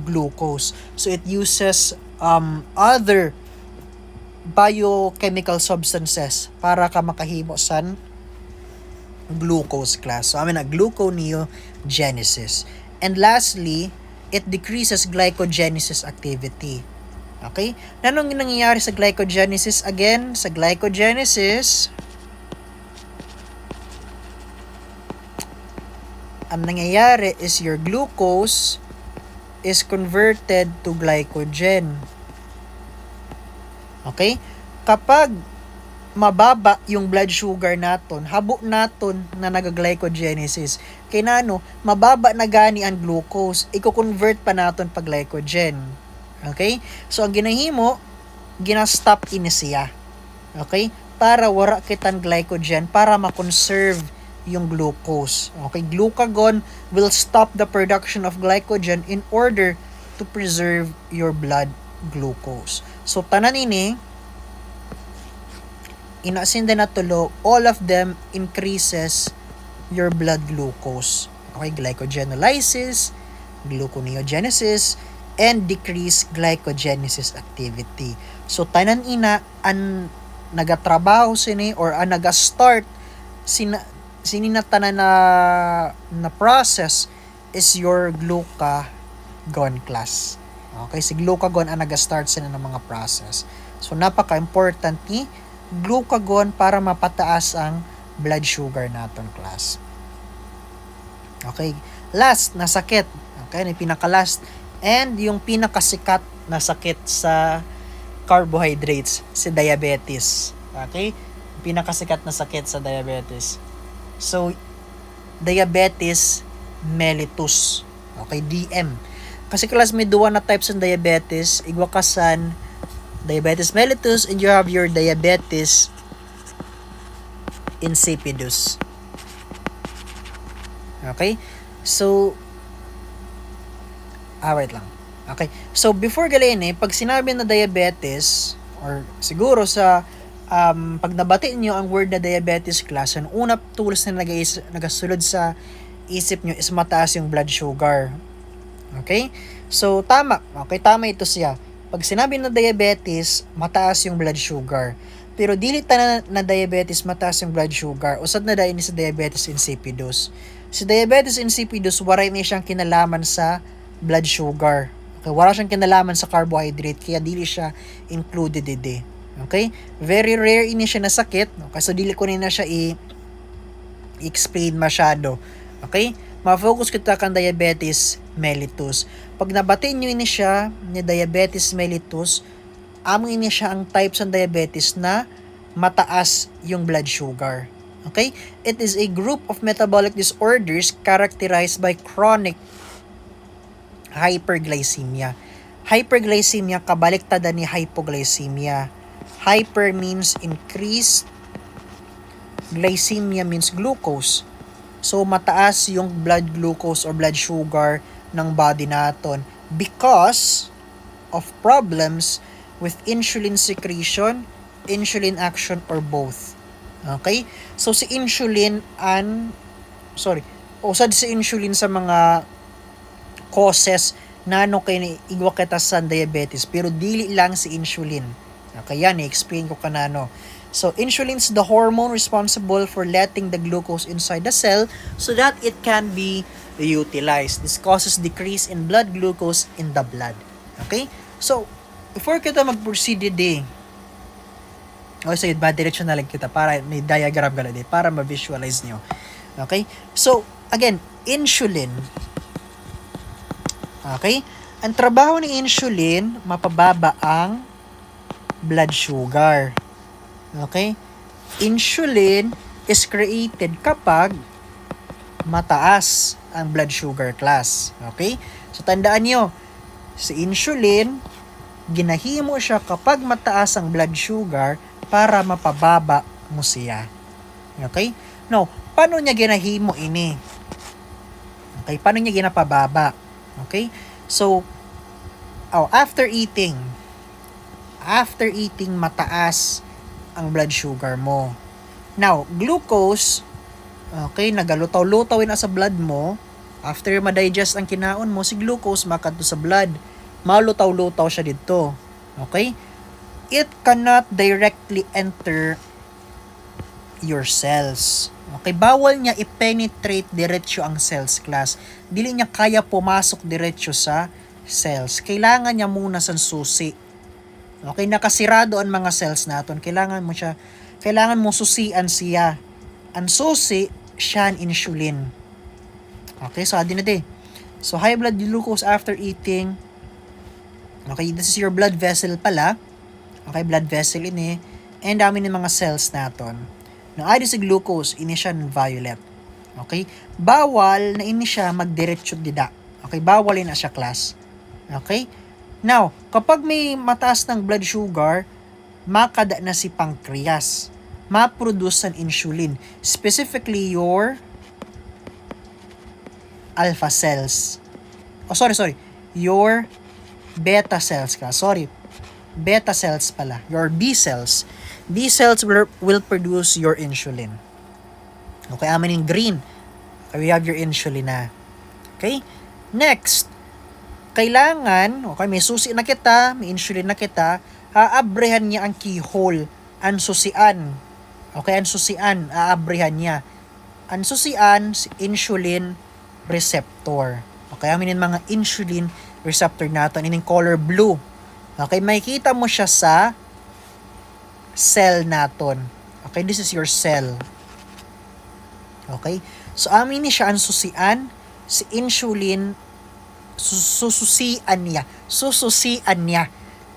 A: glucose. So it uses other biochemical substances para ka makahimo san glucose class. So amin na gluconeogenesis. And lastly, it decreases glycogenesis activity. Okay? Anong nangyayari sa glycogenesis? Again, sa glycogenesis, ang nangyayari is your glucose is converted to glycogen. Okay? Kapag mababa yung blood sugar naton, habo naton na nag-glycogenesis. Kaya nano, mababa na gani ang glucose, i-convert pa naton pag glycogen. Okay? So, ang ginahimo, ginastop ini siya. Okay? Para wala kitang glycogen, para ma-conserve yung glucose. Okay? Glucagon will stop the production of glycogen in order to preserve your blood glucose. So, tanan ini, inasinda na tulo, all of them increases your blood glucose. Okay? Glycogenolysis, gluconeogenesis, and decrease glycogenesis activity. So, tanan ina, ang nagatrabaho sini or ang naga-start sininatanan na process is your glucagon class. Okay, si glucagon ang naga-start sila ng mga process. So, napaka-important ni glucagon para mapataas ang blood sugar naton class. Okay, last na sakit. Okay, yung pinaka-last and yung pinakasikat na sakit sa carbohydrates, si diabetes. Okay? Pinakasikat na sakit sa diabetes. So, diabetes mellitus. Okay, DM. Kasi class may duwa na types ng diabetes, igwakasan, diabetes mellitus, and you have your diabetes insipidus. Okay? So, Wait lang. Okay. So, before galin pag sinabi na diabetes, or siguro sa pag nabati nyo ang word na diabetes class, ang una tools na nagasulod sa isip nyo is mataas yung blood sugar. Okay? So, tama. Okay, tama ito siya. Pag sinabi na diabetes, mataas yung blood sugar. Pero dili ta na diabetes mataas yung blood sugar. Usad na dahil sa diabetes insipidus. Si diabetes insipidus, waray na siyang kinalaman sa blood sugar. Okay, wala siyang kinalaman sa carbohydrate, kaya dili siya included ide. Okay? Very rare ini siya na sakit. Okay, so dili ko na siya i-explain masyado. Okay? Ma-focus kita kan diabetes mellitus. Pag nabatiin nyo ini siya ni diabetes mellitus, amo ini siya ang types ng diabetes na mataas yung blood sugar. Okay? It is a group of metabolic disorders characterized by chronic hyperglycemia. Hyperglycemia kabaliktada ni hypoglycemia. Hyper means increased, glycemia means glucose. So mataas yung blood glucose or blood sugar ng body naton because of problems with insulin secretion, insulin action, or both. Okay? So si insulin usad si insulin sa mga causes na kay igwa kita sa diabetes, pero dili lang si insulin. Okay, yan i-explain ko kanano. So insulin is the hormone responsible for letting the glucose inside the cell so that it can be utilized. This causes decrease in blood glucose in the blood. Okay? So before kita mag-proceed today, so ba diretso na lang kita para may diagram gala din para ma-visualize nyo. Okay? So again, insulin. Okay? Ang trabaho ni insulin, mapababa ang blood sugar. Okay? Insulin is created kapag mataas ang blood sugar class. Okay? So tandaan nyo, si insulin, ginahimo siya kapag mataas ang blood sugar para mapababa mo siya. Okay? Now, paano niya ginahimo ini? Okay? Paano niya ginapababa? Okay? So, after eating, mataas ang blood sugar mo. Now, glucose, okay, nagalutaw-lutawin na sa blood mo. After ma-digest ang kinaon mo, si glucose makadto sa blood. Malutaw-lutaw siya dito. Okay? It cannot directly enter your cells. Okay, bawal niya i-penetrate diretso ang cells class. Dili niya kaya pumasok diretso sa cells. Kailangan niya muna sa susi. Okay, nakasirado ang mga cells naton. Kailangan mo susian siya. Ang susi, siya ang insulin. Okay, so adin na de. So high blood glucose after eating. Okay, this is your blood vessel pala. Okay, blood vessel ini. And dami ng mga cells naton. Now, adi si glucose, ini siya violet. Okay? Bawal na ini siya magdiretso dida. Okay? Bawal na siya class. Okay? Now, kapag may mataas ng blood sugar, makada na si pancreas. Ma-produce ang insulin. Specifically, your alpha cells. Your beta cells ka. Beta cells pala. Your B cells. B cells will produce your insulin. Okay, amin in green. Okay, we have your insulin na. Okay? Next, kailangan, okay, may susi na kita, may insulin na kita, aabrehan niya ang keyhole, ang susian. Okay, ang susian, aabrehan niya. Ang susian, si insulin receptor. Okay, amin in mga insulin receptor natin, in color blue. Okay, makikita mo siya sa cell naton. Okay, this is your cell. Okay? So, amin ni siya ang susian. Si insulin, sususian niya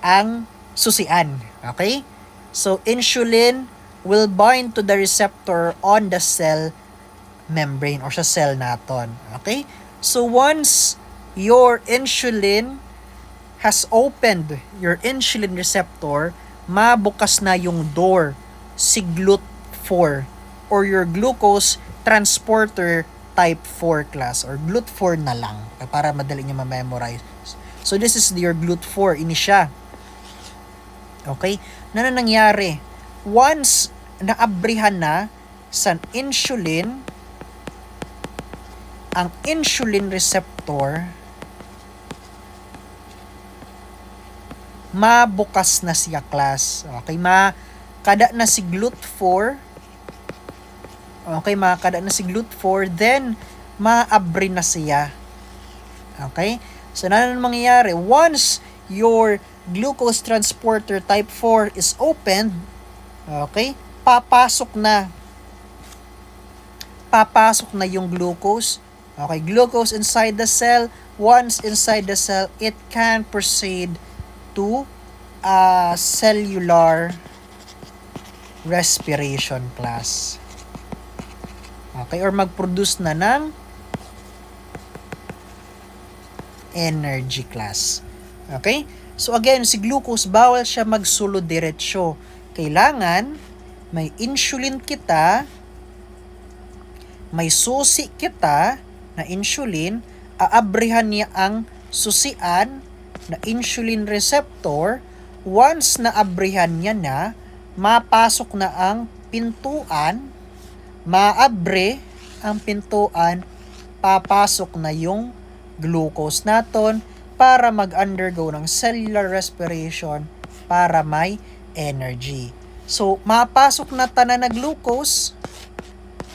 A: ang susian. Okay? So, insulin will bind to the receptor on the cell membrane or sa cell naton. Okay? So, once your insulin has opened your insulin receptor, mabukas na yung door si GLUT4 or your glucose transporter type 4 class or GLUT4 na lang para madali nyo ma-memorize. So this is your GLUT4, ini siya. Okay? Na nangyari? Once naabrihan na sa insulin, ang insulin receptor, mabukas na siya class. Okay, makada na si GLUT4. Okay, makada na si GLUT4, then maabri na siya. Okay? So, ano mangyayari? Once your glucose transporter type 4 is opened, okay, papasok na yung glucose. Okay, glucose inside the cell. Once inside the cell, it can proceed to cellular respiration class. Okay, or mag-produce na ng energy class. Okay? So again, si glucose, bawal siya magsulod diretsyo. Kailangan may insulin kita, may susi kita na insulin, aabrihan niya ang susian na insulin receptor. Once naabrihan niya na, mapasok na ang pintuan, maabre ang pintuan, papasok na yung glucose naton para mag-undergo ng cellular respiration para may energy. So, mapasok na tanan na glucose.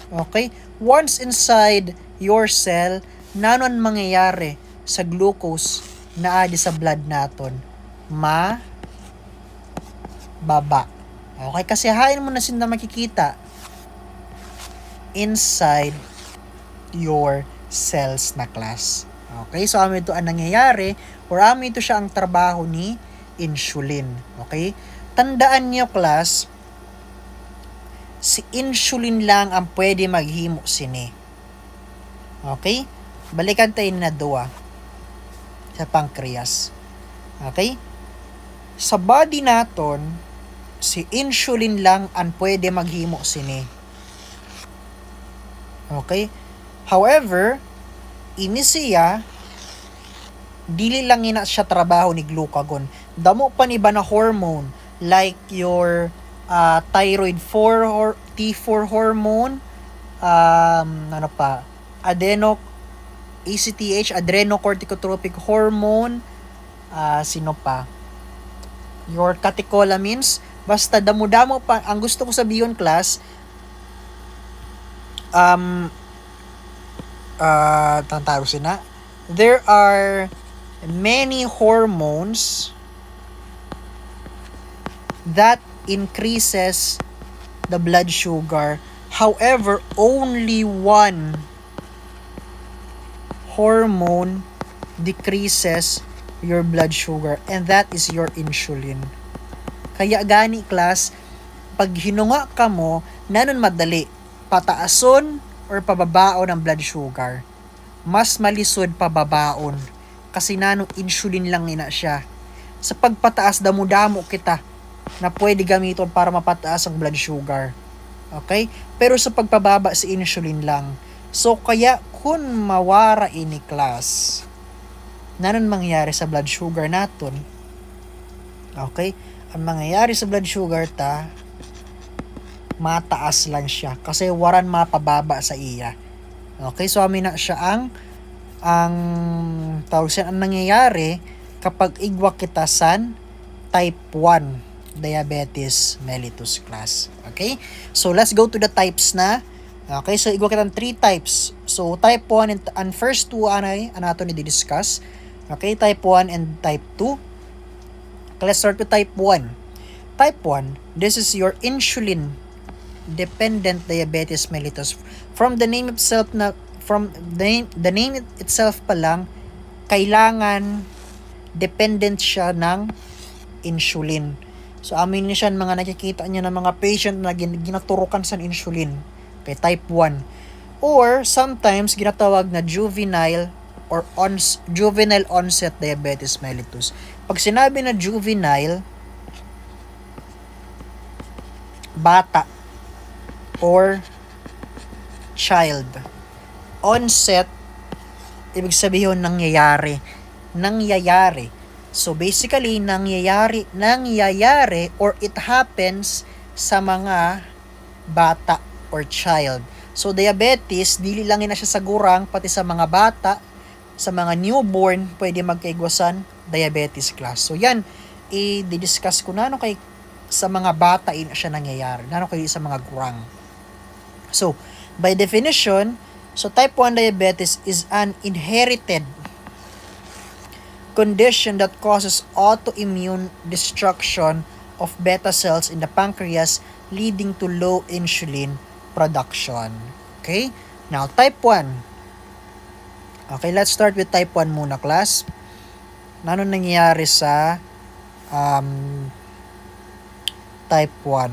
A: Okay? Once inside your cell, nanon mangyayari sa glucose na adi sa blood naton? Baba. Okay? Kasi hain mo na sinda makikita inside your cells na class. Okay, so amin ito ang nangyayari or amin ito siya ang trabaho ni insulin. Okay, tandaan niyo class, si insulin lang ang pwede maghimo sini. Okay, balikan tayo na dua sa pancreas. Okay, sa body naton, si insulin lang ang pwede maghimo sini. Okay, however, ini siya, dili lang ina siya trabaho ni glucagon. Damo pa ni ba na hormone like your thyroid 4 or T4 hormone, ano pa, ACTH, adrenocorticotropic hormone, sino pa? Your catecholamines, basta damo-damo pa. Ang gusto ko sabihin class, tantaro sina, there are many hormones that increases the blood sugar. However, only one hormone decreases your blood sugar, and that is your insulin. Kaya gani class, pag hinunga ka mo, nanon madali pataason or pababaon ang blood sugar. Mas malisod pababaon kasi nanong insulin lang ina siya. Sa pagpataas, damo-damo kita na pwede gamiton para mapataas ang blood sugar. Okay? Pero sa pagpababa, si insulin lang. So kaya kung mawara ini class, nanon mangyayari sa blood sugar naton? Okay? Ang mangyayari sa blood sugar mataas lang siya kasi waran mapababa sa iya. Okay, so amin na siya ang tawag siya ang nangyayari kapag igwa kita san type 1 diabetes mellitus class. Okay, so let's go to the types na. Okay, so igwa kita 3 types. So type 1 and first 2 anato ni discuss. Okay, type 1 and type 2. Okay, let's start with type 1. Type 1, this is your insulin dependent diabetes mellitus. From the name itself the name itself pa lang, kailangan dependent siya ng insulin. So amin niya siya mga nakikita niya ng mga patient na ginaturukan sa insulin. Okay, type 1. Or sometimes ginatawag na juvenile or juvenile onset diabetes mellitus. Pag sinabi na juvenile, bata or child. onset, ibig sabihin nangyayari. Nangyayari. So basically, nangyayari or it happens sa mga bata or child. So diabetes, dili lang na siya sa gurang, pati sa mga bata, sa mga newborn, pwede magkaigwasan diabetes class. So yan, i-discuss ko na kay sa mga bata siya nangyayari. Nano kayo sa mga gurang. So, by definition, so type 1 diabetes is an inherited condition that causes autoimmune destruction of beta cells in the pancreas leading to low insulin production. Okay? Now, type 1. Okay, let's start with type 1 muna, class. Ano nangyayari sa type 1?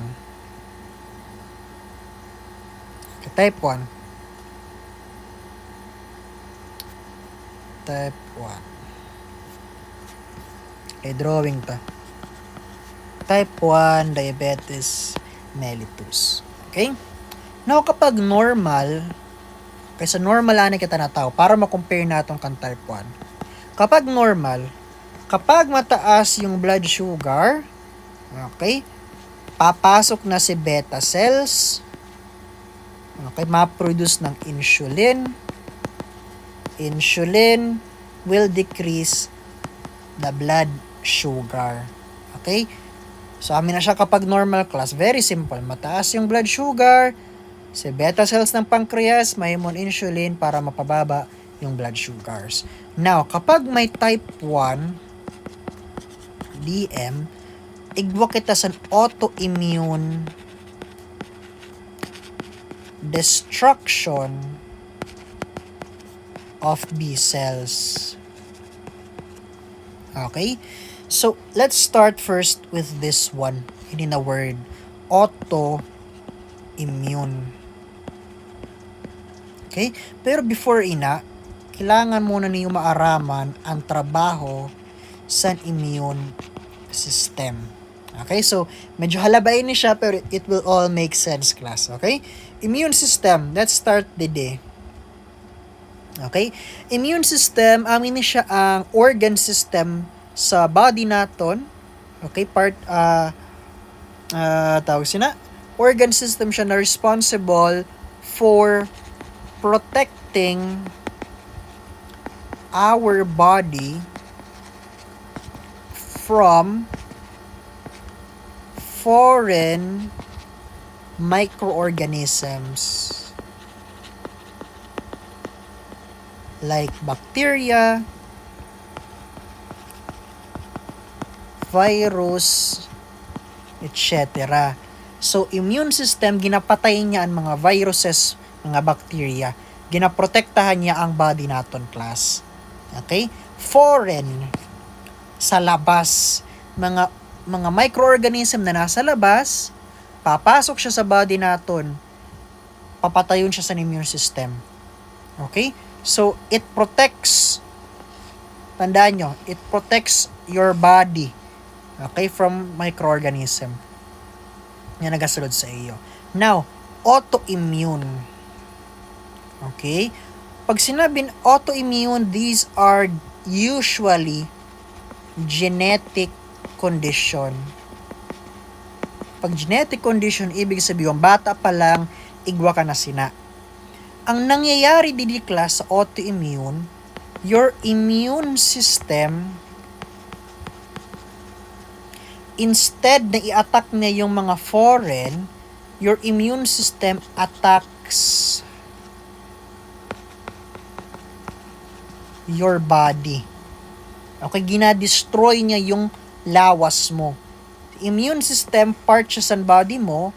A: Okay, type 1. Type 1. Okay, drawing to. Type 1 diabetes mellitus. Okay? Now, kapag normal, kaysa normal ana kita na tao, para ma-compare natong kan type 1. Kapag normal, kapag mataas yung blood sugar, okay, papasok na si beta cells, okay, ma-produce ng insulin. Insulin will decrease the blood sugar. Okay? So, amin na siya kapag normal class. Very simple. Mataas yung blood sugar, si beta cells ng pancreas, mahimon insulin para mapababa yung blood sugars. Now, kapag may type 1 DM, igwa kita sa autoimmune destruction of B cells. Okay? So, let's start first with this one. In a word, autoimmune. Okay? Pero before kailangan muna niyo maaraman ang trabaho sa immune system. Okay? So, medyo halabain ni siya pero it will all make sense, class. Okay? Immune system. Let's start the day. Okay? Immune system, amin ni siya ang organ system sa body naton. Okay? Tawag sina. Organ system siya na responsible for protecting our body from foreign microorganisms like bacteria, virus, etc. So, immune system, ginapatay niya ang mga viruses, mga bacteria. Ginaprotektahan niya ang body naton, class. Okay? Foreign, sa labas. Mga microorganism na nasa labas, papasok siya sa body naton, papatayon siya sa immune system. Okay? So, it protects, tandaan nyo, it protects your body, okay, from microorganism. Yan nagasulod sa iyo. Now, autoimmune. Okay? Pag sinabing autoimmune, these are usually genetic condition. Pag genetic condition, ibig sabihin, bata pa lang, igwa ka na sina. Ang nangyayari didi class sa autoimmune, your immune system, instead na i-attack niya yung mga foreign, your immune system attacks your body. Okay, ginadestroy niya yung lawas mo. Immune system, part siya sa body mo,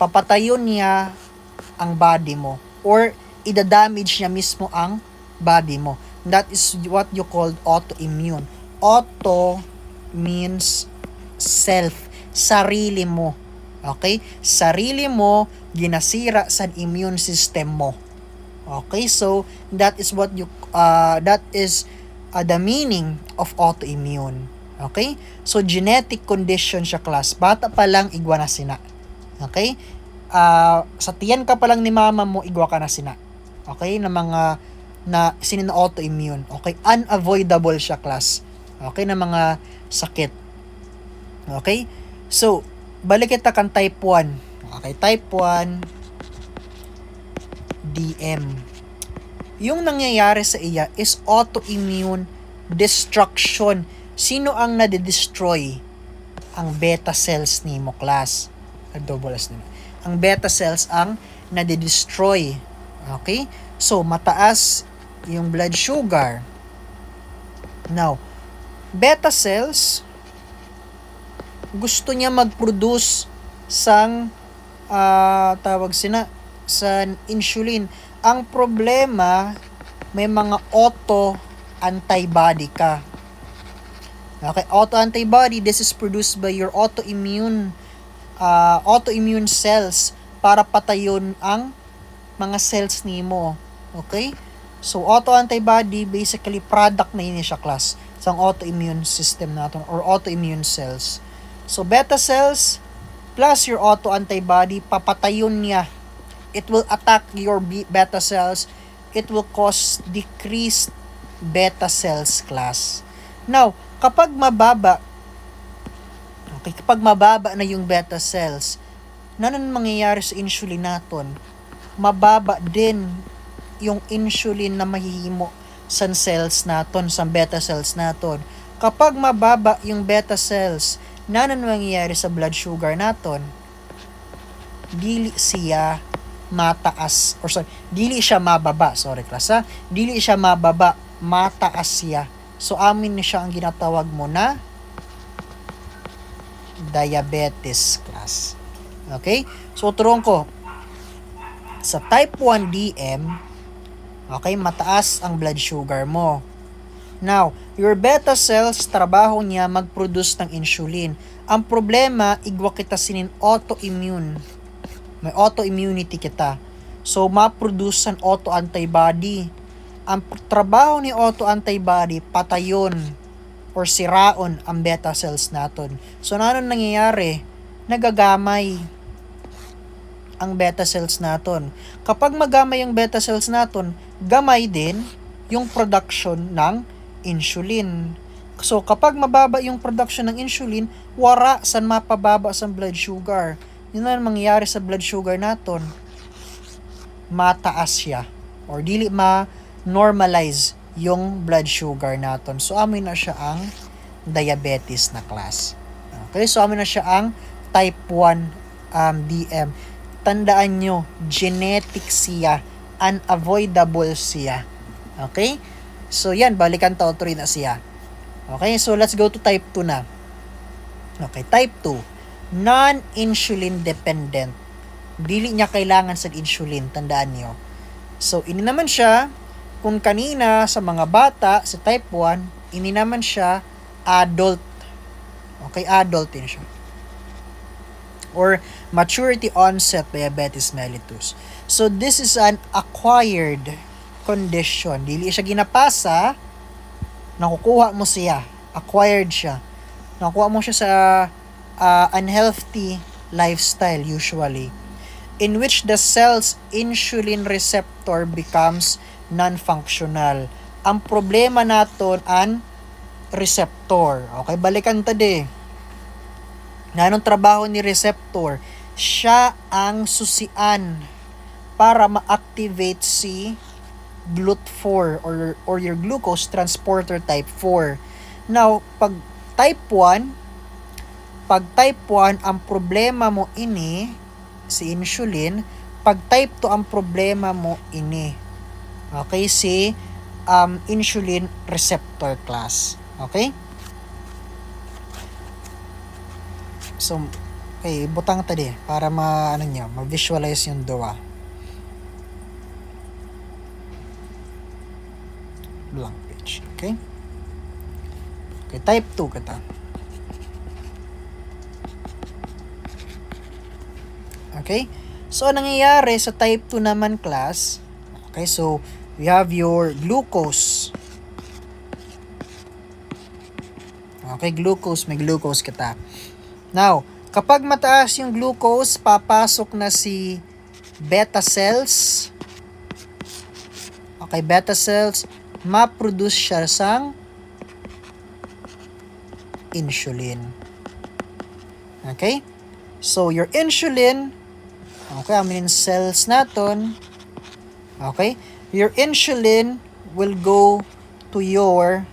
A: papatayon niya ang body mo. Or ida-damage niya mismo ang body mo. That is what you call autoimmune. Auto means self, sarili mo. Okay? Sarili mo ginasira sa immune system mo. Okay? So that is what you the meaning of autoimmune. Okay? So genetic condition siya, class. Bata pa lang igwa na sina. Okay? Sa tiyan ka pa lang ni mama mo, igwa ka na sina. Okay, na sinin na autoimmune. Okay, unavoidable siya, class. Okay, na mga sakit. Okay? So, balik kita kan type 1. Okay, type 1 DM. Yung nangyayari sa iya is autoimmune destruction. Sino ang nade-destroy? Ang beta cells ni mo, class. Double S nila. Ang beta cells ang nade-destroy. Okay? So, mataas yung blood sugar. Now, beta cells, gusto niya mag-produce sang tawag sina sa insulin. Ang problema, may mga auto-antibody ka. Okay, auto-antibody, this is produced by your autoimmune cells para patayon ang mga cells nimo. Okay? So, auto-antibody, basically, product na yun siya, class, sa autoimmune system natin or autoimmune cells. So, beta cells plus your auto-antibody, papatayon niya. It will attack your beta cells. It will cause decreased beta cells, class. Now, kapag mababa na yung beta cells, nanon mangyayari sa insulin naton? Mababa din yung insulin na mahihimo sa cells naton, sa beta cells naton. Kapag mababa yung beta cells, nanon mangyayari sa blood sugar naton? Dili siya mataas, dili siya mababa, class, dili siya mababa, mataas siya. So, amin na siya ang ginatawag mo na diabetes, class. Okay? So, turong ko, sa type 1 DM, okay, mataas ang blood sugar mo. Now, your beta cells, trabaho niya mag-produce ng insulin. Ang problema, igwa kita sinin autoimmune. May autoimmunity kita. So, ma-produce ang auto-antibody. Ang trabaho ni auto-antibody, patayon or siraon ang beta cells naton. So, nanon nangyayari? Nagagamay ang beta cells naton. Kapag magamay ang beta cells naton, gamay din yung production ng insulin. So, kapag mababa yung production ng insulin, wara san mapababa sa blood sugar. Yun na mangyayari sa blood sugar naton. Mataas siya. Or dili ma-normalize yung blood sugar naton. So, amin na siya ang diabetes na class. Okay? So, amin na siya ang type 1 DM. Tandaan nyo, genetic siya. Unavoidable siya. Okay? So, yan. Balikan to rin na siya. Okay? So, let's go to type 2 na. Okay, type 2. Non-insulin dependent. Dili niya kailangan sa insulin. Tandaan nyo. So, ini naman siya, kung kanina sa mga bata, sa type 1, ini naman siya adult. Okay, adult din siya. Or maturity onset diabetes mellitus. So, this is an acquired condition. Dili siya ginapasa, nakukuha mo siya. Acquired siya. Nakukuha mo siya sa unhealthy lifestyle usually, in which the cell's insulin receptor becomes non-functional. Ang problema naton ang receptor. Okay, balikan tadi. Nanong trabaho ni receptor? Siya ang susian para ma-activate si GLUT4 or your glucose transporter type 4. Now, pag type 1, ang problema mo ini si insulin, pag type 2 ang problema mo ini. Okay, si insulin receptor class. Okay? So, okay, butang tadi para ma-visualize yung dua. Blank page. Okay? Okay, type 2 kita. Okay? So, nangyayari sa type 2 naman class, okay, so, we have your glucose. Okay, glucose, may glucose kita. Now, kapag mataas yung glucose, papasok na si beta cells. Okay, beta cells, ma-produce siya sang insulin. Okay? So, your insulin, okay, aminin cells naton, okay, your insulin will go to your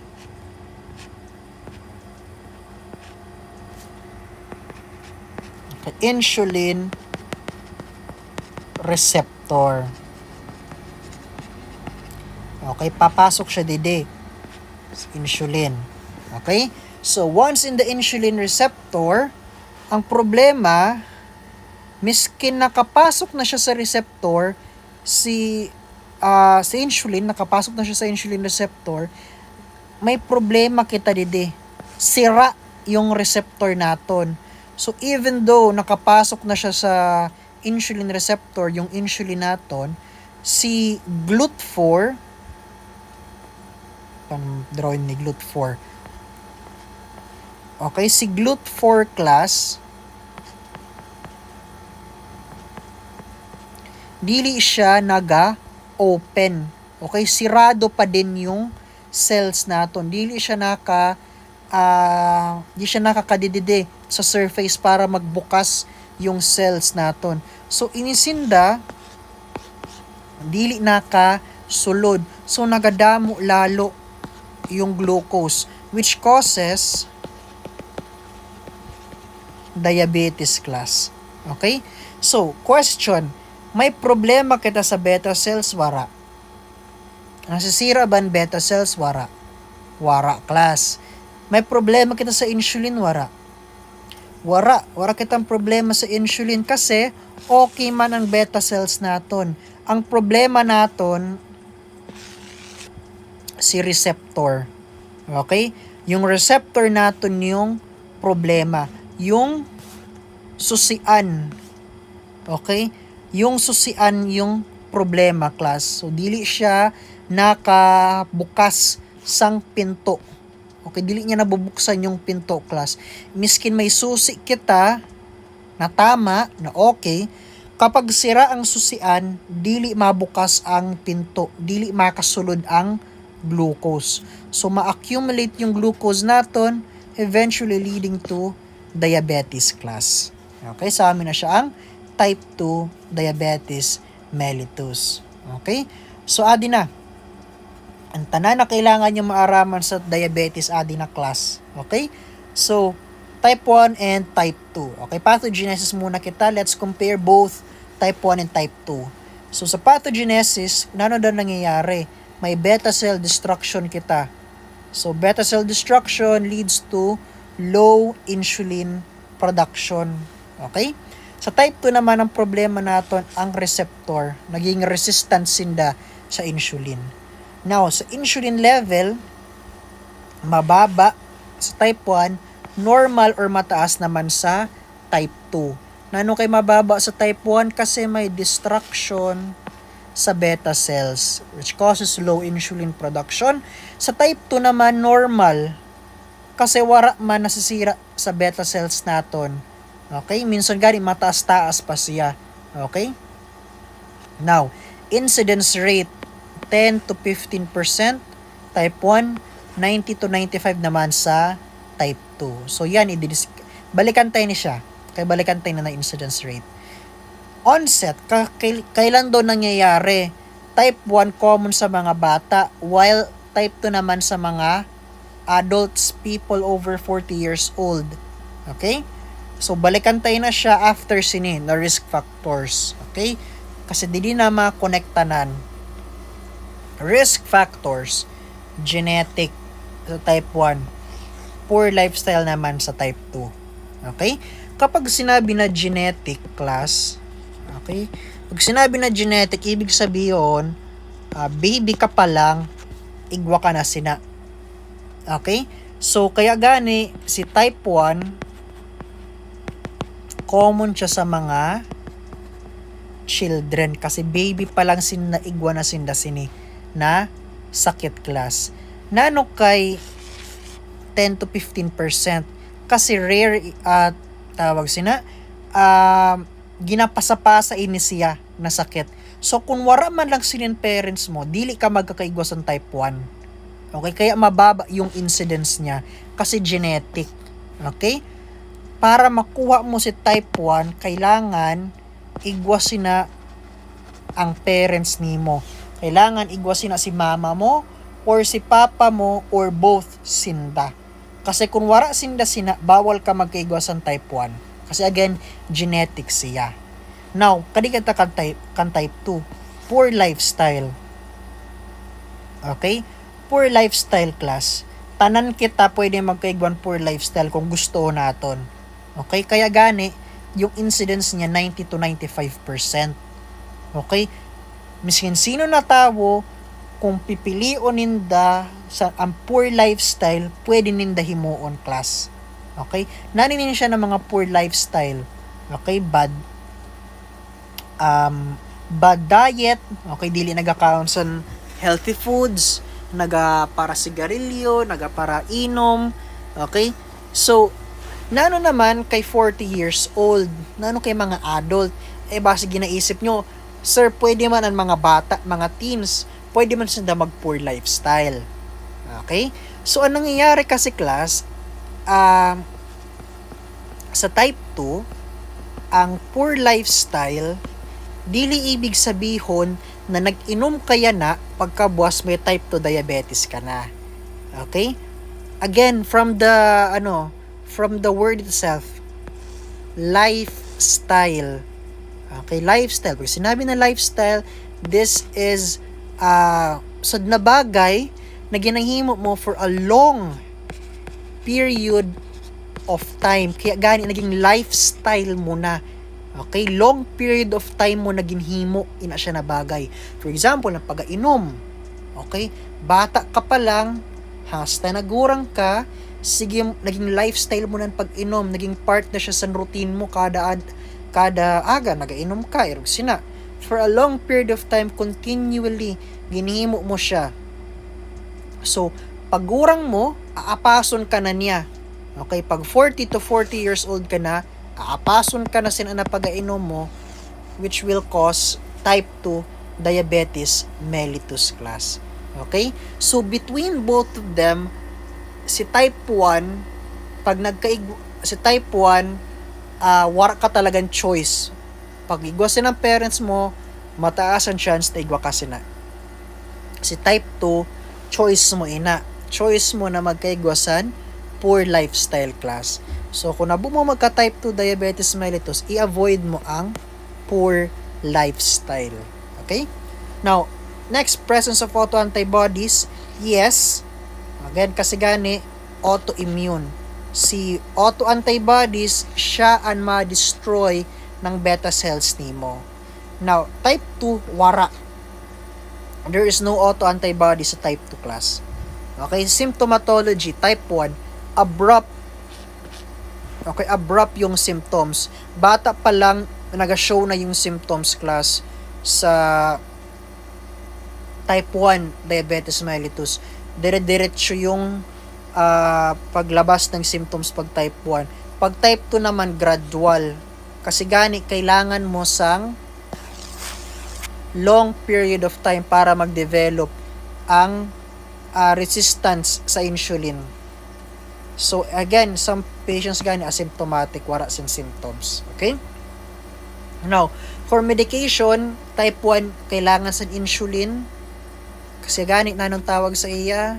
A: insulin receptor. Okay, papasok siya dide sa insulin. Okay? So, once in the insulin receptor, ang problema, miskin nakapasok na siya sa receptor, sa insulin, nakapasok na siya sa insulin receptor, may problema kita dide. Sira yung receptor naton. So, even though nakapasok na siya sa insulin receptor, yung insulin naton, si GLUT4, drawing ni GLUT4, okay, si GLUT4 class, dili siya naga-open. Okay, sirado pa din yung cells naton. Dili siya nakakadidide sa surface para magbukas yung cells naton. So, inisinda, dili nakasulod. So, nagadamo lalo yung glucose, which causes diabetes class. Okay? So, question, may problema kita sa beta cells, wara? Nasisira ba ang beta cells, wara? Wara class. May problema kita sa insulin, wara? Wara kitang problema sa insulin kasi okay man ang beta cells naton. Ang problema naton, si receptor. Okay? Yung receptor naton yung problema. Yung susian. Okay? Yung susian yung problema, class. So, dili siya nakabukas sang pinto. Okay, dili niya nabubuksan yung pinto, class. Miskin may susi kita na tama, na okay, kapag sira ang susian, dili mabukas ang pinto, dili makasulod ang glucose. So, ma-accumulate yung glucose naton, eventually leading to diabetes class. Okay, sa amin na siya ang type 2 diabetes mellitus. Okay? So, adi na. Ang tanan na kailangan nyo maaraman sa diabetes, adi na class. Okay? So, type 1 and type 2. Okay, pathogenesis muna kita. Let's compare both type 1 and type 2. So, sa pathogenesis, ano daw nangyayari? May beta cell destruction kita. So, beta cell destruction leads to low insulin production. Okay? Sa type 2 naman, ang problema naton ang receptor. Naging resistant sinda sa insulin. Now, sa insulin level, mababa sa type 1, normal or mataas naman sa type 2. Nano kay mababa sa type 1? Kasi may destruction sa beta cells, which causes low insulin production. Sa type 2 naman, normal. Kasi wara man nasisira sa beta cells naton. Okay? Minsan gani mataas-taas pa siya. Okay? Now, incidence rate 10 to 15%, type 1, 90 to 95 naman sa type 2. So yan, balikan tayo ni siya. Kaya balikan tayo na incidence rate. Onset, kailan daw nangyayari? Type 1 common sa mga bata, while type 2 naman sa mga adults, people over 40 years old. Okay? So, balikan tayo na siya after sinin, na risk factors. Okay? Kasi di na makonektanan. Risk factors, genetic sa type 1. Poor lifestyle naman sa type 2. Okay? Kapag sinabi na genetic class, okay? Pag sinabi na genetic, ibig sabihin, baby ka pa lang, igwa ka na sina. Okay? So, kaya gani, si type 1, common siya sa mga children kasi baby pa lang igwa na sinda sini na sakit class. Nano kay 10 to 15% kasi rare tawag sina ginapasa-pasa ini siya na sakit. So kung wala man lang sinin parents mo, dili ka magkakaigwas ng type 1. Okay, kaya mababa yung incidence niya kasi genetic. Okay? Para makuha mo si type 1, kailangan igwasin na ang parents nimo. Kailangan igwasin na si mama mo or si papa mo or both sinda. Kasi kung wala sinda bawal ka magkaigwas ng type 1. Kasi again, genetic siya. Now, kadi kita kan type 2, poor lifestyle. Okay? Poor lifestyle class. Tanan kita pwede magkaigwan poor lifestyle kung gusto naton. Okay? Kaya gani, yung incidence niya 90 to 95%. Okay? Miskin sino na tawo, kung pipilion ninda sa ang poor lifestyle, pwede ninda himuon class. Okay? Naninin siya ng mga poor lifestyle. Okay? Bad diet. Okay? Dili nagaka-count sa healthy foods, para sigarilyo, para inom. Okay? So, nano naman kay 40 years old, nano kay mga adult, base ginaisip nyo, sir, pwede man ang mga bata, mga teens, pwede man sila mag-poor lifestyle. Okay? So, anong nangyayari kasi class, sa type 2, ang poor lifestyle, dili ibig sabihon na nag-inom kaya na pagkabuas may type 2 diabetes ka na. Okay? Again, from the word itself, lifestyle. Okay, lifestyle. Pag sinabi na lifestyle, this is sad na bagay na ginahimo mo for a long period of time. Kaya gani naging lifestyle mo na. Okay, long period of time mo naging himo ina siya na bagay. For example, ng pag-inom. Okay, bata ka pa lang, hasta nagurang ka, sige, naging lifestyle mo ng pag-inom, naging part na siya sa routine mo kada aga nagainom ka, irog sina. For a long period of time, continually, ginihimo mo siya. So, pagurang mo, aapason ka na niya. Okay, pag 40 to 40 years old ka na, aapason ka na na pag-ainom mo, which will cause type 2 diabetes mellitus class. Okay? So, between both of them, si type 1, si type 1, wala ka talagang choice. Pag igwasin ng parents mo, mataas ang chance na igwa kasi na. Si type 2, choice mo ina. Choice mo na magkaigwasan, poor lifestyle class. So, kung nabu mo magka-type 2 diabetes mellitus, i-avoid mo ang poor lifestyle. Okay? Now, next, presence of autoantibodies. Yes. Again, kasi gani, autoimmune. Si autoantibodies, siya ang ma-destroy ng beta cells nimo. Now, type 2, wara. There is no autoantibody sa type 2 class. Okay, symptomatology, type 1, abrupt. Okay, abrupt yung symptoms. Bata pa lang, nag-show na yung symptoms class sa type 1 diabetes mellitus. Dire-diretso yung paglabas ng symptoms pag type 1. Pag type 2 naman, gradual. Kasi gani, kailangan mo sang long period of time para mag-develop ang resistance sa insulin. So, again, some patients gani asymptomatic, wala sin symptoms. Okay? Now, for medication, type 1, kailangan sa insulin. Kasi gani, nanong tawag sa iya?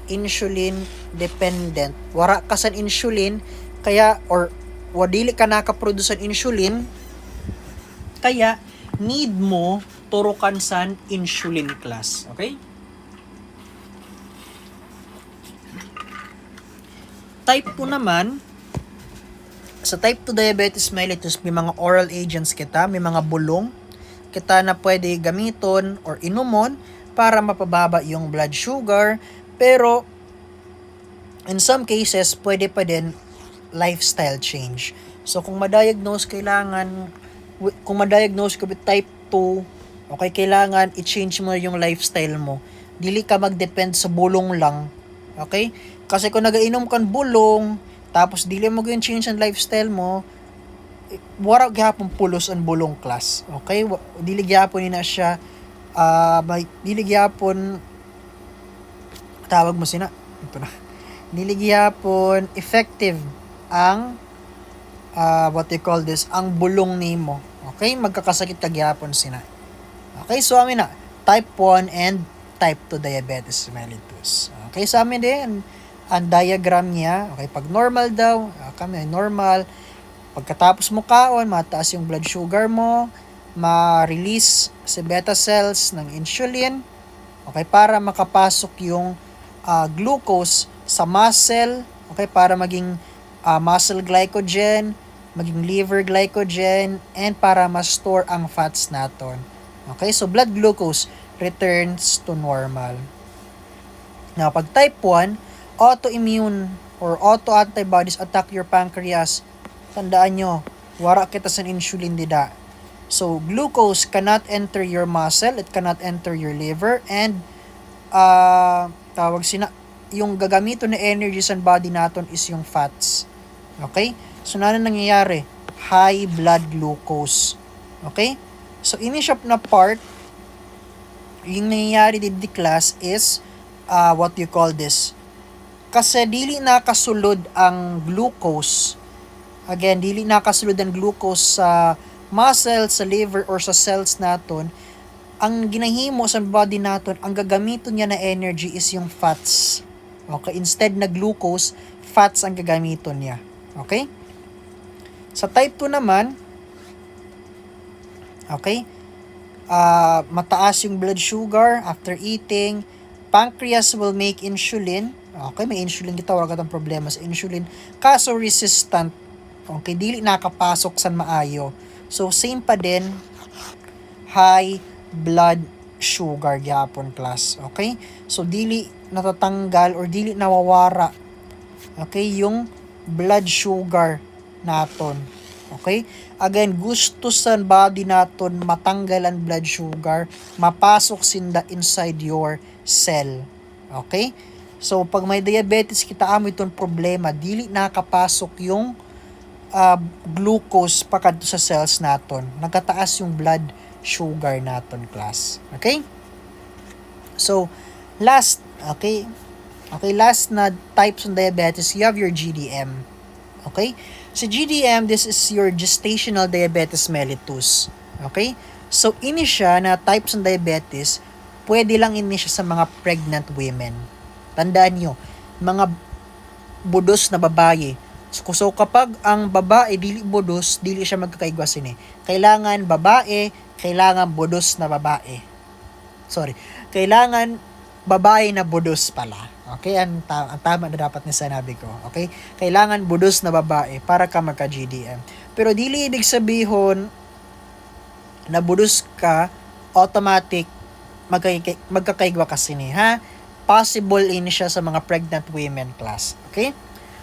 A: Insulin dependent. Wala ka sa insulin, kaya, or wadili ka nakaproduce ng insulin, kaya, need mo turukan sa insulin class. Okay? Type 2 naman, sa type 2 diabetes mellitus, may mga oral agents kita, may mga bulong kita na pwede gamiton or inumon para mapababa yung blood sugar, pero in some cases, pwede pa din lifestyle change. So, kung ma-diagnose ka with type 2, okay, kailangan i-change mo yung lifestyle mo. Dili ka mag-depend sa bulong lang. Okay? Kasi kung nagainom kang bulong, tapos dili mo yung change ang lifestyle mo, wala gyapon pulos ang bulong class. Okay? Dili gyapon na siya dili gyapon tawag mo sina. Ito na. Dili gyapon effective ang what you call this, ang bulong nimo. Okay? Magkakasakit ka gyapon sina. Okay? So amin na type 1 and type 2 diabetes mellitus. Okay? So amin din ang diagram niya. Okay? Pag normal daw, kami normal. Pagkatapos mo kaon, mataas yung blood sugar mo, ma-release si beta cells ng insulin, okay, para makapasok yung glucose sa muscle, okay, para maging muscle glycogen, maging liver glycogen, and para ma-store ang fats naton. Okay, so blood glucose returns to normal. Now, pag type 1, autoimmune or autoantibodies attack your pancreas. Tandaan nyo, wara kita sa insulin dida. So, glucose cannot enter your muscle, it cannot enter your liver, and yung gagamito na energy sa body naton is yung fats. Okay? So, ano nangyayari? High blood glucose. Okay? So, initial na part, yung nangyayari di class is what you call this. Kasi dili nakasulod ang glucose. Again, dili nakasulod ang glucose sa muscle, sa liver, or sa cells naton. Ang ginahimo sa body naton, ang gagamiton niya na energy is yung fats. Okay? Instead na glucose, fats ang gagamiton niya. Okay? Sa type 2 naman, okay, mataas yung blood sugar after eating, pancreas will make insulin. Okay, may insulin kita, wala katang problema sa insulin. Kaso resistant. Okay, dili nakapasok sa maayo. So, same pa din, high blood sugar gyapon class. Okay? So, dili natatanggal or dili nawawara. Okay, yung blood sugar naton. Okay? Again, gusto sa body naton matanggal ang blood sugar, mapasok sinda inside your cell. Okay? So, pag may diabetes, kita amo itong problema, dili nakapasok yung glucose pakadto sa cells naton. Nagkataas yung blood sugar naton class. Okay? So, last na types ng diabetes, you have your GDM. Okay? So, GDM, this is your gestational diabetes mellitus. Okay? So, ini siya na types ng diabetes, pwede lang ini siya sa mga pregnant women. Tandaan nyo, mga budos na babae. So kapag ang babae dili budos, dili siya magkakaigwas ini. Kailangan babae, kailangan budos na babae. Kailangan babae na budos pala. Okay, ang tama na dapat ni sinabi ko. Okay? Kailangan budos na babae para ka magka-GDM. Pero dili ibig sabihin na budos ka, automatic magkakaigwa ka sini, ha? Possible in siya sa mga pregnant women class. Okay?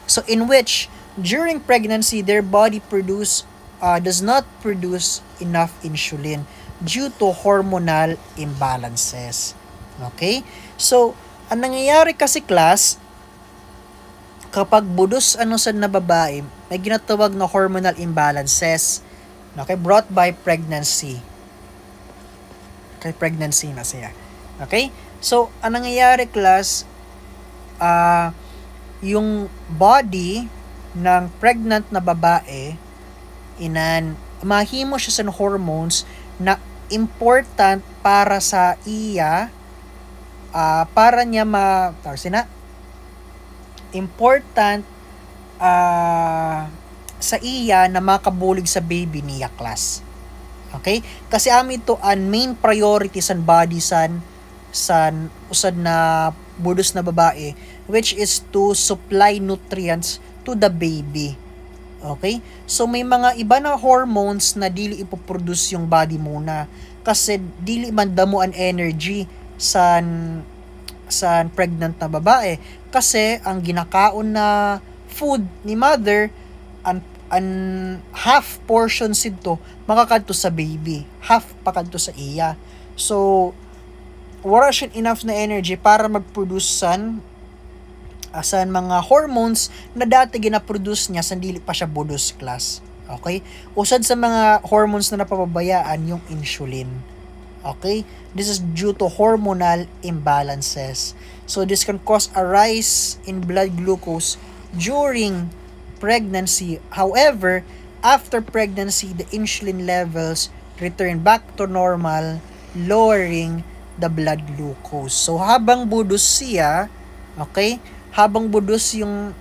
A: So in which during pregnancy their body does not produce enough insulin due to hormonal imbalances. Okay? So ang nangyayari kasi class, kapag budos na babae, may ginatawag na hormonal imbalances. Okay? Brought by pregnancy. Okay, pregnancy na siya. Okay? So, ang nangyayari class, yung body ng pregnant na babae, mahimo siya sa hormones na important para sa iya, para niya important sa iya na makabulig sa baby niya class. Okay? Kasi ito ang main priority sa body san usad na budos na babae, which is to supply nutrients to the baby. Okay? So may mga iba na hormones na dili ipoproduce yung body muna kasi dili man damo ang energy sa pregnant na babae kasi ang ginakaon na food ni mother an half portion sidto makakadto sa baby, half pakadto sa iya. So wala siya enough na energy para mag-produce san mga hormones na dati gina-produce niya sa dili pa siya budos class. Okay? Usad sa mga hormones na napapabayaan yung insulin. Okay? This is due to hormonal imbalances. So this can cause a rise in blood glucose during pregnancy. However, after pregnancy, the insulin levels return back to normal, lowering the blood glucose. So habang budos siya, okay? Habang budos yung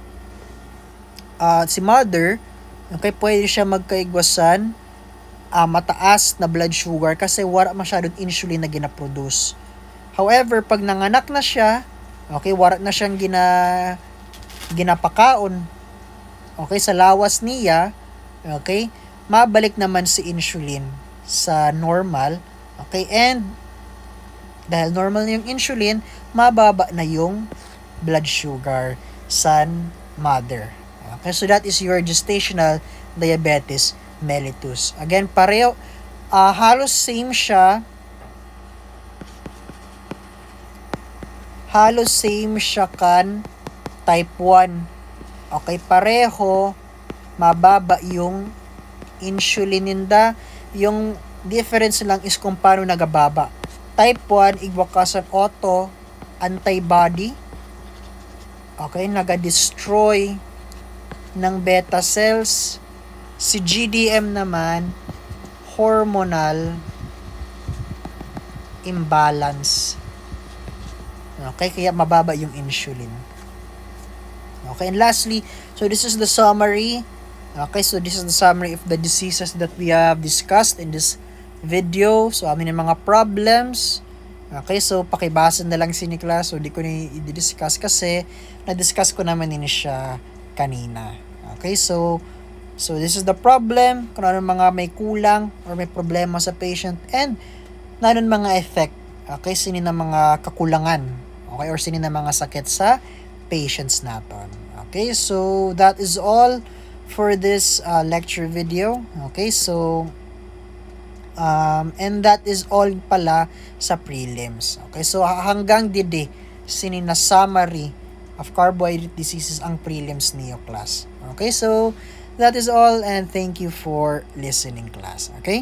A: si mother, okay, pwede siya magkaigwasan mataas na blood sugar kasi wala masyadong insulin na ginaproduce. However, pag nanganak na siya, okay, wala na siyang ginapakaon, okay, sa lawas niya, okay, mabalik naman si insulin sa normal, okay, and dahil normal na yung insulin, mababa na yung blood sugar sa mother. Okay, so that is your gestational diabetes mellitus. Again, pareho, halos same siya. Halos same siya kan type 1. Okay, pareho, mababa yung insulin ninda. Yung difference lang is kung paano nagababa. Type 1, igwakasan auto antibody. Okay, naga-destroy ng beta cells. Si GDM naman, hormonal imbalance. Okay, kaya mababa yung insulin. Okay, and lastly, so this is the summary. Okay, so this is the summary of the diseases that we have discussed in this video. So, amin yung mga problems. Okay, so pakibasa na lang si Niklas. So, di ko na i-discuss kasi na-discuss ko naman din siya kanina. Okay, so this is the problem, kung ano mga may kulang or may problema sa patient, and nanon mga effect, okay, sinin na mga kakulangan, okay, or sinin na mga sakit sa patients natin. Okay, so that is all for this lecture video. Okay, so and that is all pala sa prelims. Okay, so hanggang didi sinin na summary of carbohydrate diseases ang prelims niyo class. Okay, so that is all, and thank you for listening, class. Okay?